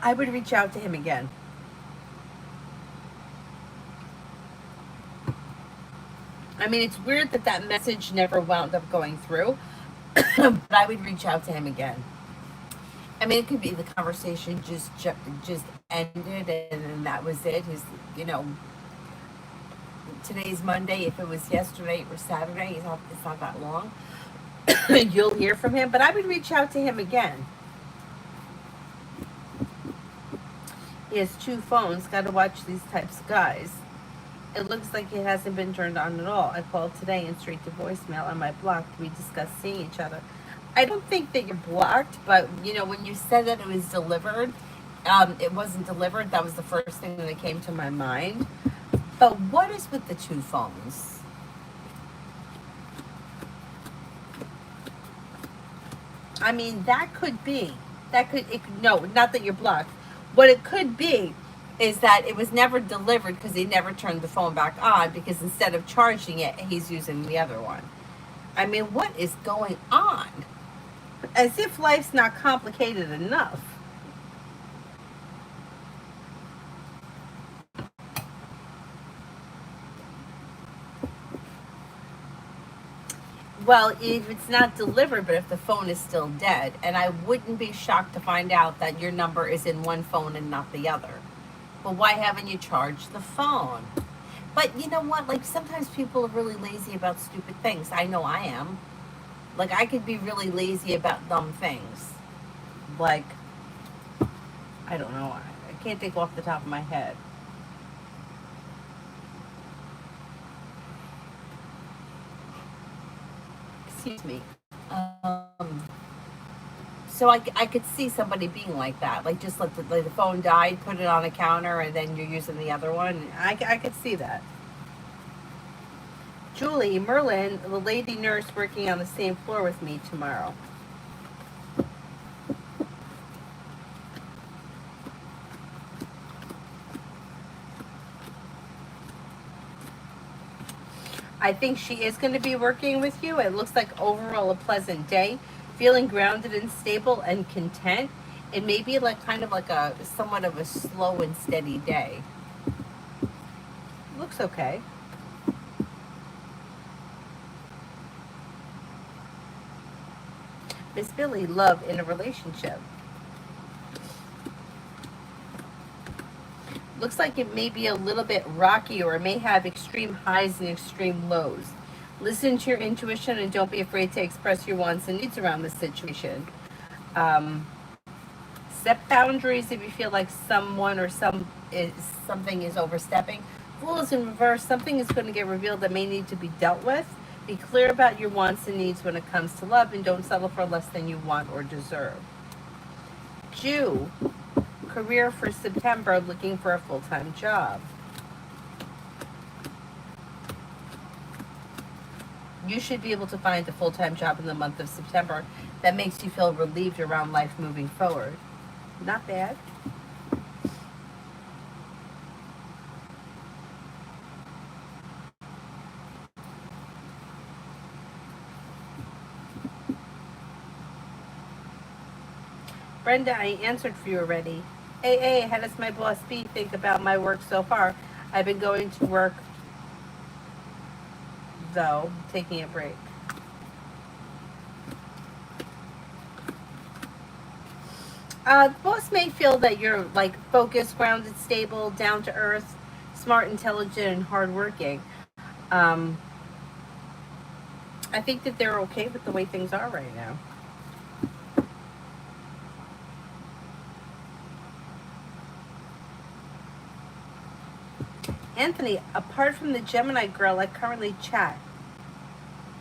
I would reach out to him again. I mean, it's weird that message never wound up going through, but I would reach out to him again. I mean, it could be the conversation just ended, and then that was it. Today's Monday. If it was yesterday or Saturday, it's not that long. You'll hear from him, but I would reach out to him again. He has 2 phones. Got to watch these types of guys. It looks like it hasn't been turned on at all. I called today and straight to voicemail. Am I blocked? We discussed seeing each other. I don't think that you're blocked, but when you said that it was delivered, it wasn't delivered. That was the first thing that came to my mind. But what is with the 2 phones? I mean, no, not that you're blocked. What it could be is that it was never delivered because he never turned the phone back on, because instead of charging it, he's using the other one. I mean, what is going on? As if life's not complicated enough. Well, if it's not delivered, but if the phone is still dead, and I wouldn't be shocked to find out that your number is in one phone and not the other. But why haven't you charged the phone? But you know what? Like sometimes people are really lazy about stupid things. I know I am. Like I could be really lazy about dumb things. Like I don't know. I can't think off the top of my head. Excuse me. So I could see somebody being like that. Like just let the phone died, put it on a counter, and then you're using the other one. I could see that. Julie, Merlin, the lady nurse working on the same floor with me tomorrow. I think she is going to be working with you. It looks like overall a pleasant day, feeling grounded and stable and content. It may be like kind of like a somewhat of a slow and steady day. Looks okay. Miss Billy, love in a relationship. Looks like it may be a little bit rocky or it may have extreme highs and extreme lows. Listen to your intuition and don't be afraid to express your wants and needs around this situation. Um, Set boundaries if you feel like someone or something is overstepping. Fool is in reverse. Something is going to get revealed that may need to be dealt with. Be clear about your wants and needs when it comes to love and don't settle for less than you want or deserve. Jew, career for September, looking for a full-time job. You should be able to find a full-time job in the month of September that makes you feel relieved around life moving forward. Not bad. Brenda, I answered for you already. AA, how does my boss B think about my work so far? I've been going to work, though, taking a break. The boss may feel that you're like focused, grounded, stable, down to earth, smart, intelligent, and hardworking. Um, I think that they're okay with the way things are right now. Anthony, apart from the Gemini girl I currently chat,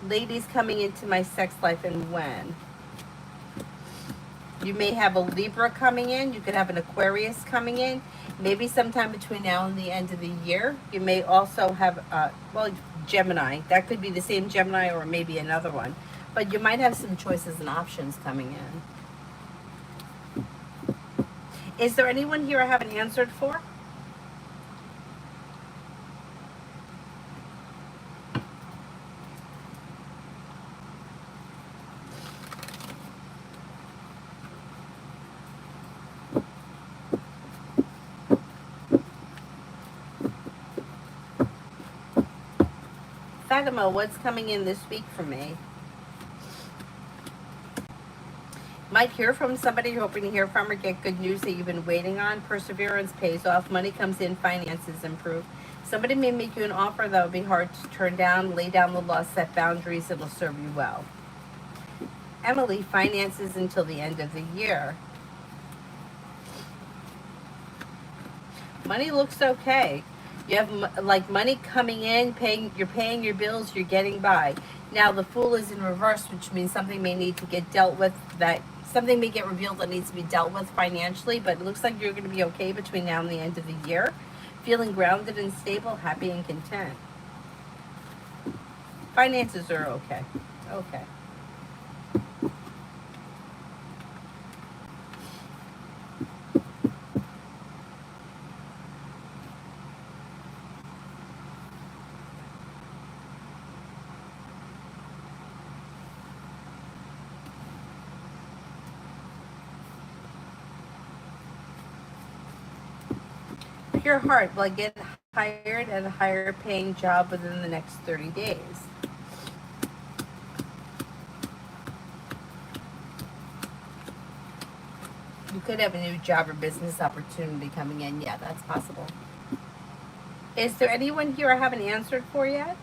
ladies coming into my sex life and when? You may have a Libra coming in. You could have an Aquarius coming in. Maybe sometime between now and the end of the year. You may also have, well, Gemini. That could be the same Gemini or maybe another one. But you might have some choices and options coming in. Is there anyone here I haven't answered for? Fatima, what's coming in this week for me? Might hear from somebody you're hoping to hear from or get good news that you've been waiting on. Perseverance pays off. Money comes in. Finances improve. Somebody may make you an offer that would be hard to turn down. Lay down the law, set boundaries. It'll serve you well. Emily, finances until the end of the year. Money looks okay. You have like money coming in, you're paying your bills, you're getting by. Now the Fool is in reverse, which means something may need to get dealt with, that something may get revealed that needs to be dealt with financially, but it looks like you're going to be okay between now and the end of the year. Feeling grounded and stable, happy and content. Finances are okay. Okay. Pure Heart, will I get hired at a higher paying job within the next 30 days? You could have a new job or business opportunity coming in. Yeah, that's possible. Is there anyone here I haven't answered for yet?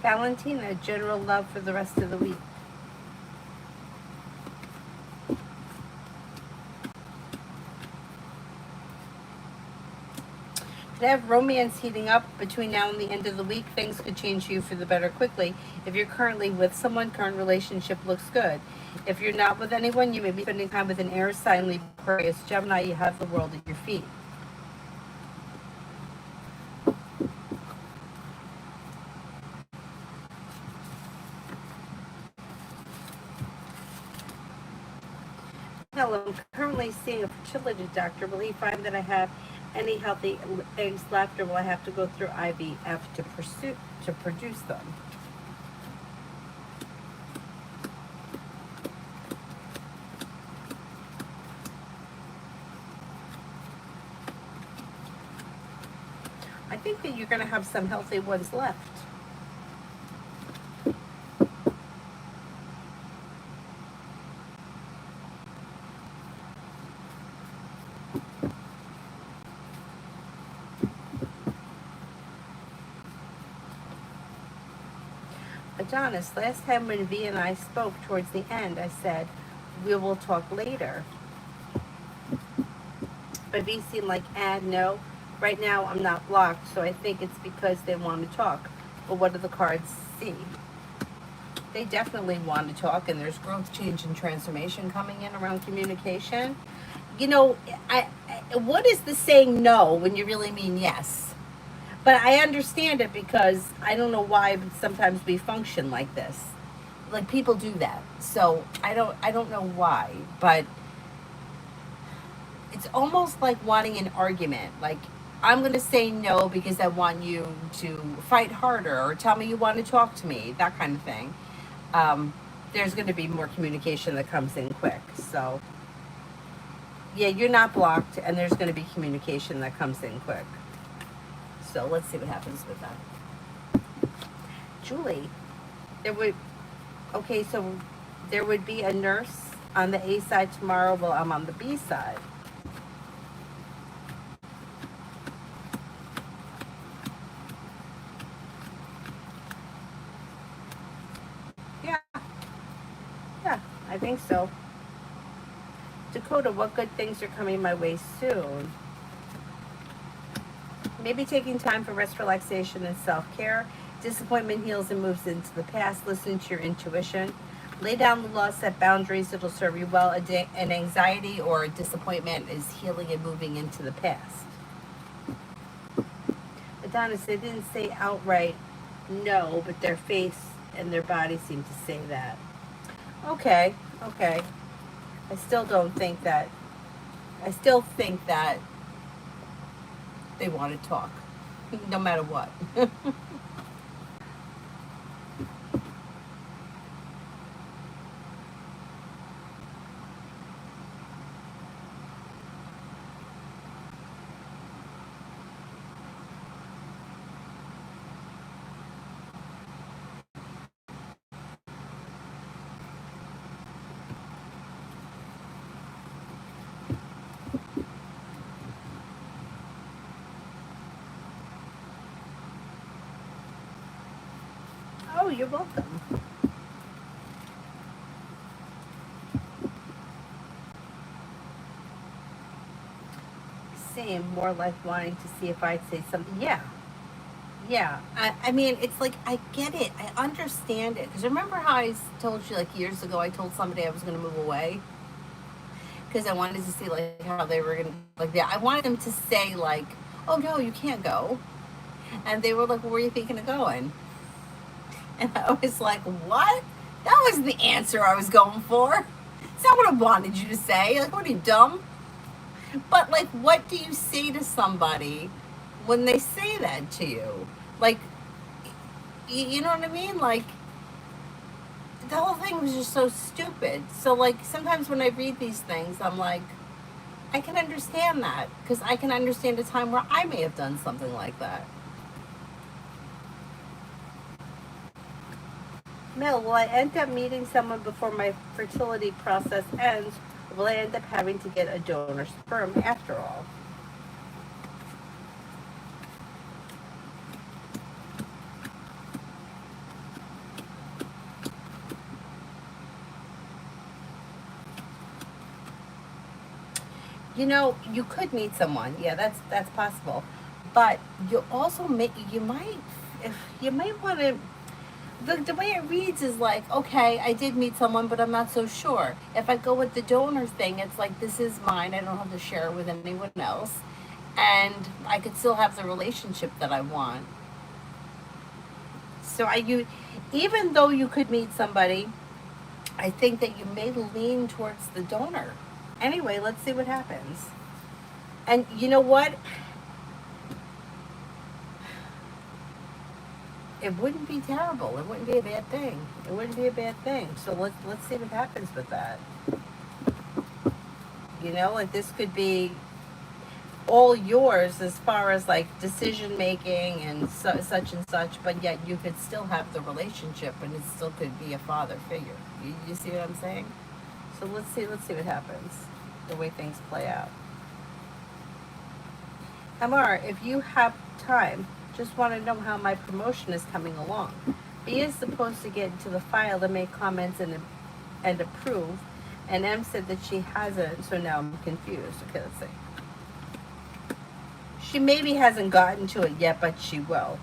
Valentina, general love for the rest of the week. Could have romance heating up between now and the end of the week. Things could change you for the better quickly. If you're currently with someone, current relationship looks good. If you're not with anyone, you may be spending time with an air sign, Libra, Aquarius, Gemini. You have the world at your feet. Hello, I'm currently seeing a fertility doctor. Will he find that I have any healthy eggs left, or will I have to go through IVF to produce them? I think that you're going to have some healthy ones left. Adonis, last time when V and I spoke towards the end, I said, we will talk later. But V seemed like, no. Right now I'm not blocked, so I think it's because they want to talk. But what do the cards see? They definitely want to talk, and there's growth, change, and transformation coming in around communication. You know, what is the saying no when you really mean yes? But I understand it because I don't know why sometimes we function like this. Like people do that. So I don't know why, but it's almost like wanting an argument. Like I'm going to say no because I want you to fight harder or tell me you want to talk to me, that kind of thing. Um, there's going to be more communication that comes in quick. So yeah, you're not blocked, and there's going to be communication that comes in quick. So let's see what happens with that. Julie, there would, okay, so there would be a nurse on the A side tomorrow while I'm on the B side. Yeah, yeah, I think so. Dakota, what good things are coming my way soon? Maybe taking time for rest, relaxation, and self-care. Disappointment heals and moves into the past. Listen to your intuition. Lay down the law, set boundaries. It'll serve you well. An anxiety or a disappointment is healing and moving into the past. Adonis, they didn't say outright no, but their face and their body seem to say that. Okay, okay. I still don't think that. I still think that they want to talk, no matter what. Oh, you're welcome. Same, more like wanting to see if I'd say something. Yeah, yeah. I mean, it's like, I get it. I understand it. Because remember how told you, like, years ago, I told somebody I was going to move away? Because I wanted to see, like, how they were going to, like, yeah. I wanted them to say, like, oh, no, you can't go. And they were like, well, where are you thinking of going? And I was like, what? That wasn't the answer I was going for. It's not what I wanted you to say. Like, what are you, dumb? But, like, what do you say to somebody when they say that to you? Like, you know what I mean? Like, the whole thing was just so stupid. So, like, sometimes when I read these things, I'm like, I can understand that. Because I can understand a time where I may have done something like that. Mel, will I end up meeting someone before my fertility process ends? Or will I end up having to get a donor sperm after all? You know, you could meet someone. Yeah, that's possible. But you also you might, if you might want to. The way it reads is like, okay, I did meet someone, but I'm not so sure. If I go with the donor thing, it's like, this is mine. I don't have to share it with anyone else, and I could still have the relationship that I want. So even though you could meet somebody, I think that you may lean towards the donor. Anyway, let's see what happens. And you know what? It wouldn't be terrible. It wouldn't be a bad thing. It wouldn't be a bad thing. So let's see what happens with that. You know, like, this could be all yours as far as, like, decision making and such and such, but yet you could still have the relationship, and it still could be a father figure. You see what I'm saying? So let's see what happens. The way things play out. Amar, if you have time, just want to know how my promotion is coming along. B is supposed to get into the file to make comments and approve, and M said that she hasn't, so now I'm confused. Okay, let's see. She maybe hasn't gotten to it yet, but she will.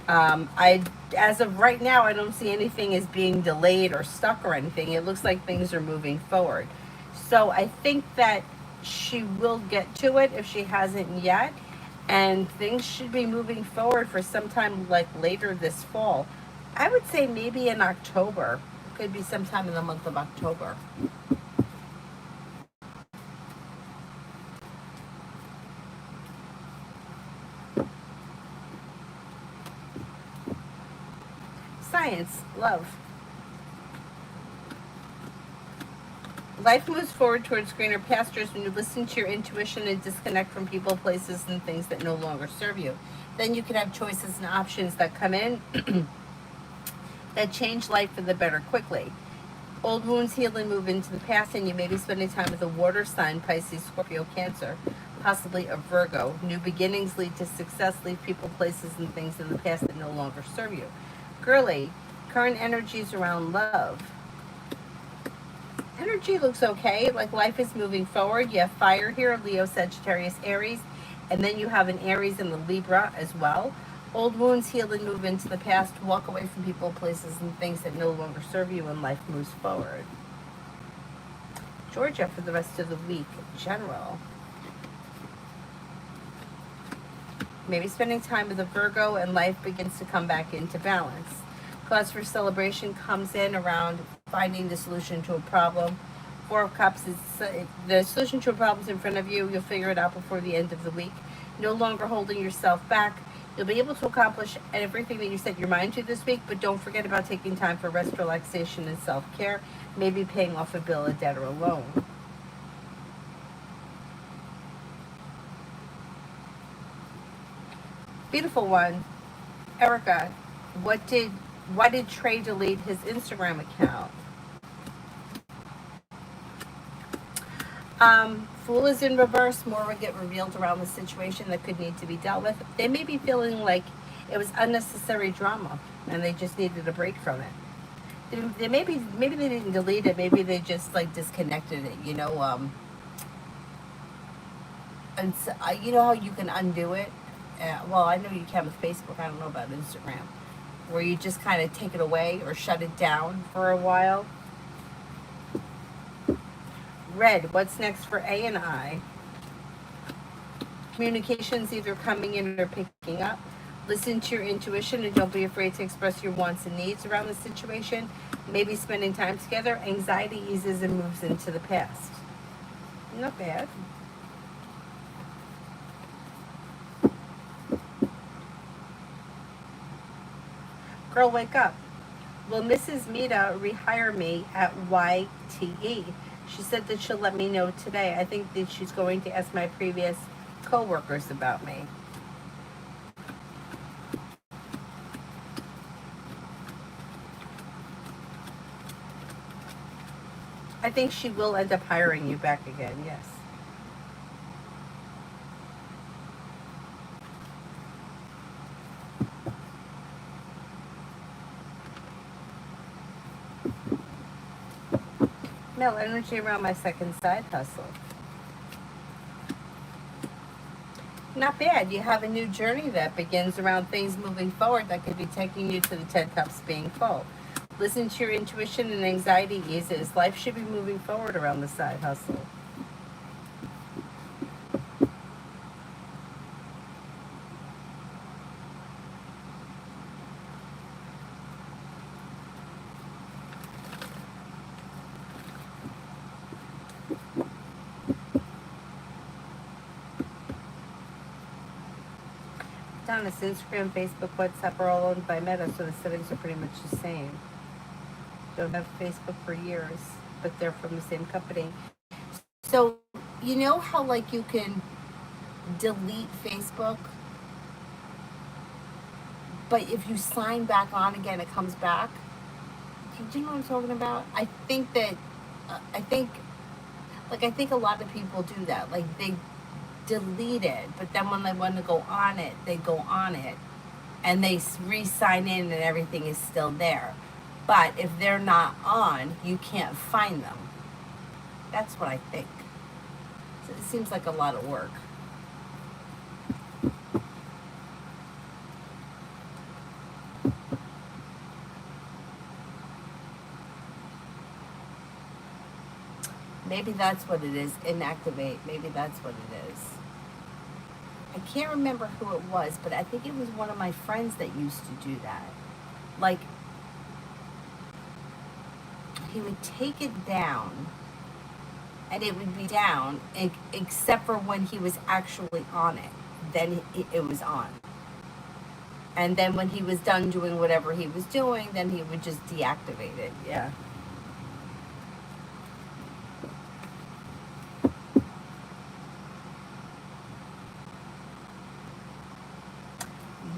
As of right now, I don't see anything as being delayed or stuck or anything. It looks like things are moving forward. So I think that she will get to it if she hasn't yet. And things should be moving forward for sometime, like, later this fall. I would say maybe in October. It could be sometime in the month of October. Science, love. Life moves forward towards greener pastures when you listen to your intuition and disconnect from people, places, and things that no longer serve you. Then you can have choices and options that come in that change life for the better quickly. Old wounds heal and move into the past, and you may be spending time with a water sign, Pisces, Scorpio, Cancer, possibly a Virgo. New beginnings lead to success. Leave people, places, and things in the past that no longer serve you. Girly, current energies around love. Energy looks okay. Like, life is moving forward. You have fire here, Leo, Sagittarius, Aries, and then you have an Aries in the Libra as well. Old wounds heal and move into the past. Walk away from people, places, and things that no longer serve you, and life moves forward. Georgia for the rest of the week, general. Maybe spending time with a Virgo, and life begins to come back into balance. Cause for celebration comes in around finding the solution to a problem. Four of Cups is the solution to a problem is in front of you. You'll figure it out before the end of the week. No longer holding yourself back. You'll be able to accomplish everything that you set your mind to this week, but don't forget about taking time for rest, relaxation, and self-care. Maybe paying off a bill, a debt, or a loan. Beautiful one. Erica, why did Trey delete his Instagram account? Fool is in reverse. More will get revealed around the situation that could need to be dealt with. They may be feeling like It was unnecessary drama, and they just needed a break from it. They maybe they didn't delete it. Maybe they just like disconnected it. And so, you know how you can undo it. Well, I know you can with Facebook. I don't know about Instagram, where you just kind of take it away or shut it down for a while. Red. What's next for A and I? Communications either coming in or picking up. Listen to your intuition and don't be afraid to express your wants and needs around the situation. Maybe spending time together. Anxiety eases and moves into the past. Not bad. Girl, wake up. Will Mrs. Mita rehire me at YTE? She said that she'll let me know today. I think that she's going to ask my previous co-workers about me. I think she will end up hiring you back again, yes. Male energy around my second side hustle. Not bad. You have a new journey that begins around things moving forward that could be taking you to the 10 cups being full. Listen to your intuition and anxiety eases. Life should be moving forward around the side hustle. Honest, Instagram, Facebook, WhatsApp are all owned by Meta, so the settings are pretty much the same. Don't have Facebook for years, but they're from the same company. So, you know how like you can delete Facebook, but if you sign back on again, it comes back? Do you know what I'm talking about? I think a lot of people do that. Like they delete it, but then when they want to go on it, they go on it and they re-sign in and everything is still there. But if they're not on, you can't find them. That's what I think. So it seems like a lot of work. Maybe that's what it is. Inactivate. Maybe that's what it is. I can't remember who it was, but I think it was one of my friends that used to do that. Like, he would take it down, and it would be down, except for when he was actually on it. Then it was on. And then when he was done doing whatever he was doing, then he would just deactivate it. Yeah.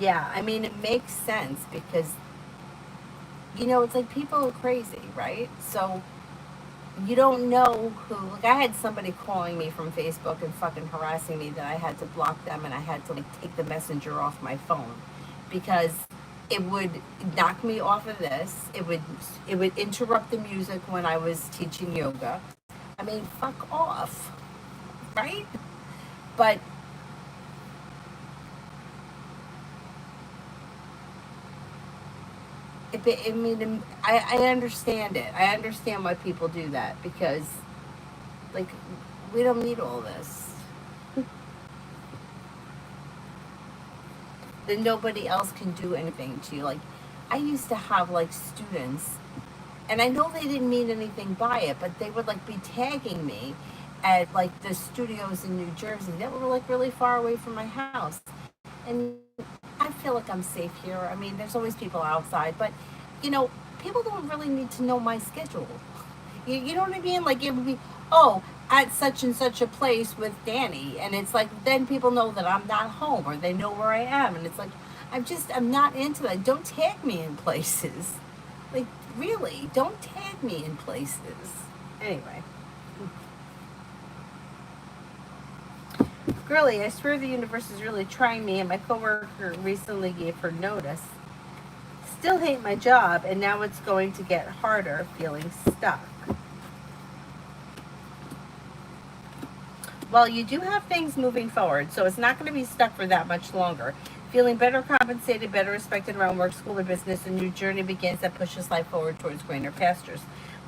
Yeah, I mean, it makes sense because, it's like people are crazy, right? So you don't know who, like I had somebody calling me from Facebook and fucking harassing me that I had to block them and I had to like take the messenger off my phone because it would knock me off of this. It would interrupt the music when I was teaching yoga. I mean, fuck off, right? But I understand it. I understand why people do that because, like, we don't need all this. Then nobody else can do anything to you. Like, I used to have, like, students, and I know they didn't mean anything by it, but they would, like, be tagging me at, like, the studios in New Jersey that were, like, really far away from my house. And I feel like I'm safe here. I mean, there's always people outside, but, people don't really need to know my schedule. You know what I mean? Like, it would be, at such and such a place with Danny. And it's like, then people know that I'm not home or they know where I am. And it's like, I'm not into that. Don't tag me in places. Like, really, don't tag me in places. Anyway. Girly, I swear the universe is really trying me, and my coworker recently gave her notice. Still hate my job, and now it's going to get harder, feeling stuck. Well, you do have things moving forward, so it's not going to be stuck for that much longer. Feeling better compensated, better respected around work, school, or business, a new journey begins that pushes life forward towards greener pastures.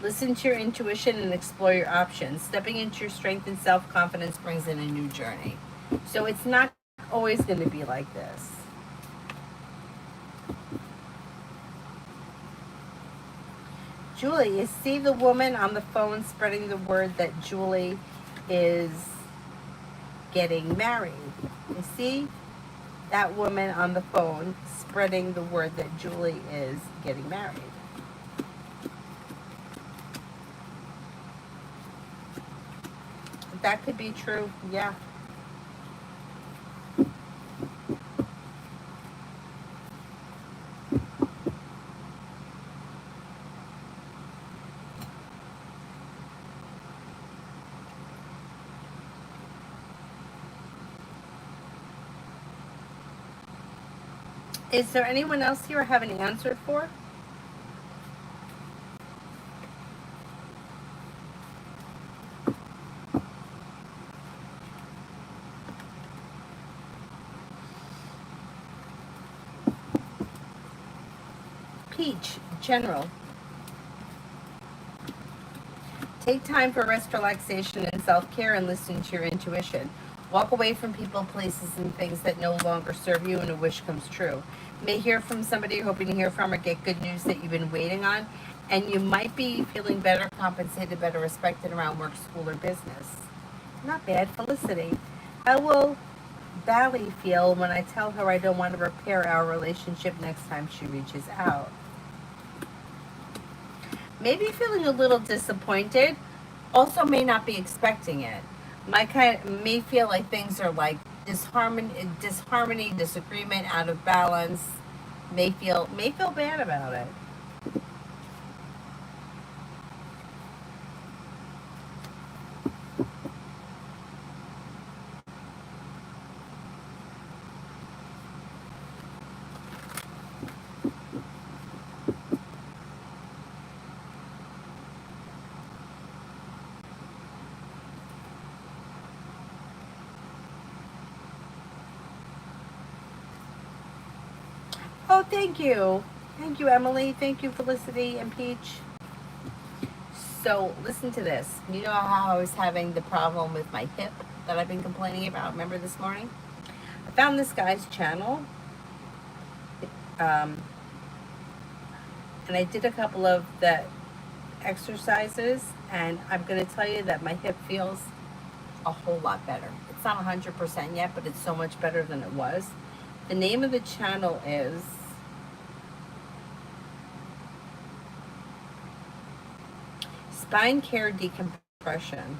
Listen to your intuition and explore your options. Stepping into your strength and self-confidence brings in a new journey. So it's not always going to be like this. Julie, you see the woman on the phone spreading the word that Julie is getting married. You see that woman on the phone spreading the word that Julie is getting married. That could be true, yeah. Is there anyone else here I haven't answered for? Peach, general. Take time for rest, relaxation, and self-care and listen to your intuition. Walk away from people, places, and things that no longer serve you and a wish comes true. You may hear from somebody you're hoping to hear from or get good news that you've been waiting on, and you might be feeling better compensated, better respected around work, school, or business. Not bad, Felicity. How will Valley feel when I tell her I don't want to repair our relationship next time she reaches out? Maybe feeling a little disappointed, also may not be expecting it. May feel like things are like disharmony, disagreement, out of balance. May feel bad about it. Oh, thank you. Thank you, Emily. Thank you, Felicity and Peach. So, listen to this. You know how I was having the problem with my hip that I've been complaining about? Remember this morning? I found this guy's channel. Um, and I did a couple of the exercises, and I'm going to tell you that my hip feels a whole lot better. It's not 100% yet, but it's so much better than it was. The name of the channel is Spine Care Decompression.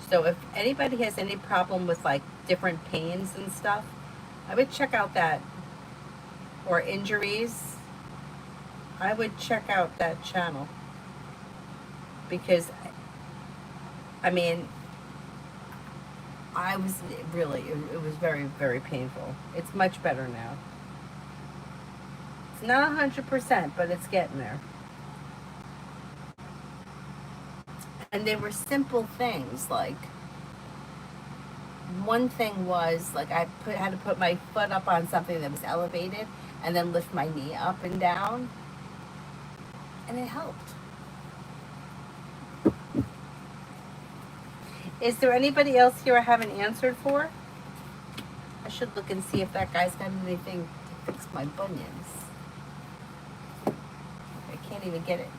So if anybody has any problem with like different pains and stuff, I would check out that, or injuries, I would check out that channel. Because, I mean, I was really, it was very, very painful. It's much better now. It's not 100%, but it's getting there. And they were simple things, like one thing was like had to put my foot up on something that was elevated and then lift my knee up and down, and it helped. Is there anybody else here I haven't answered for? I should look and see if that guy's got anything to fix my bunions. I can't even get it.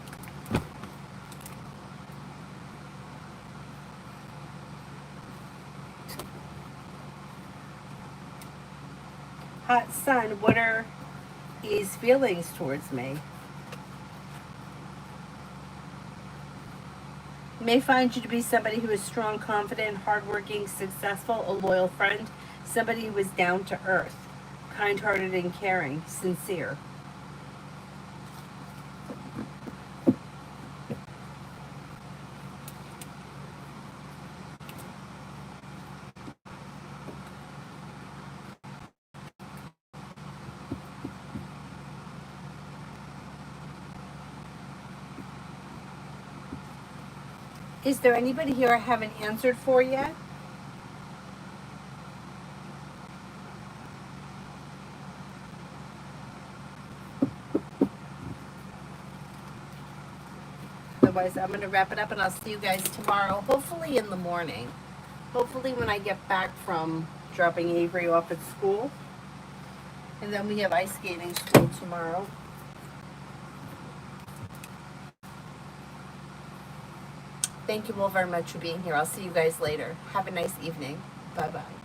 Hot sun, what are his feelings towards me? May find you to be somebody who is strong, confident, hardworking, successful, a loyal friend, somebody who is down to earth, kind-hearted and caring, sincere. Is there anybody here I haven't answered for yet? Otherwise, I'm going to wrap it up and I'll see you guys tomorrow, hopefully in the morning. Hopefully when I get back from dropping Avery off at school. And then we have ice skating school tomorrow. Thank you all very much for being here. I'll see you guys later. Have a nice evening. Bye-bye.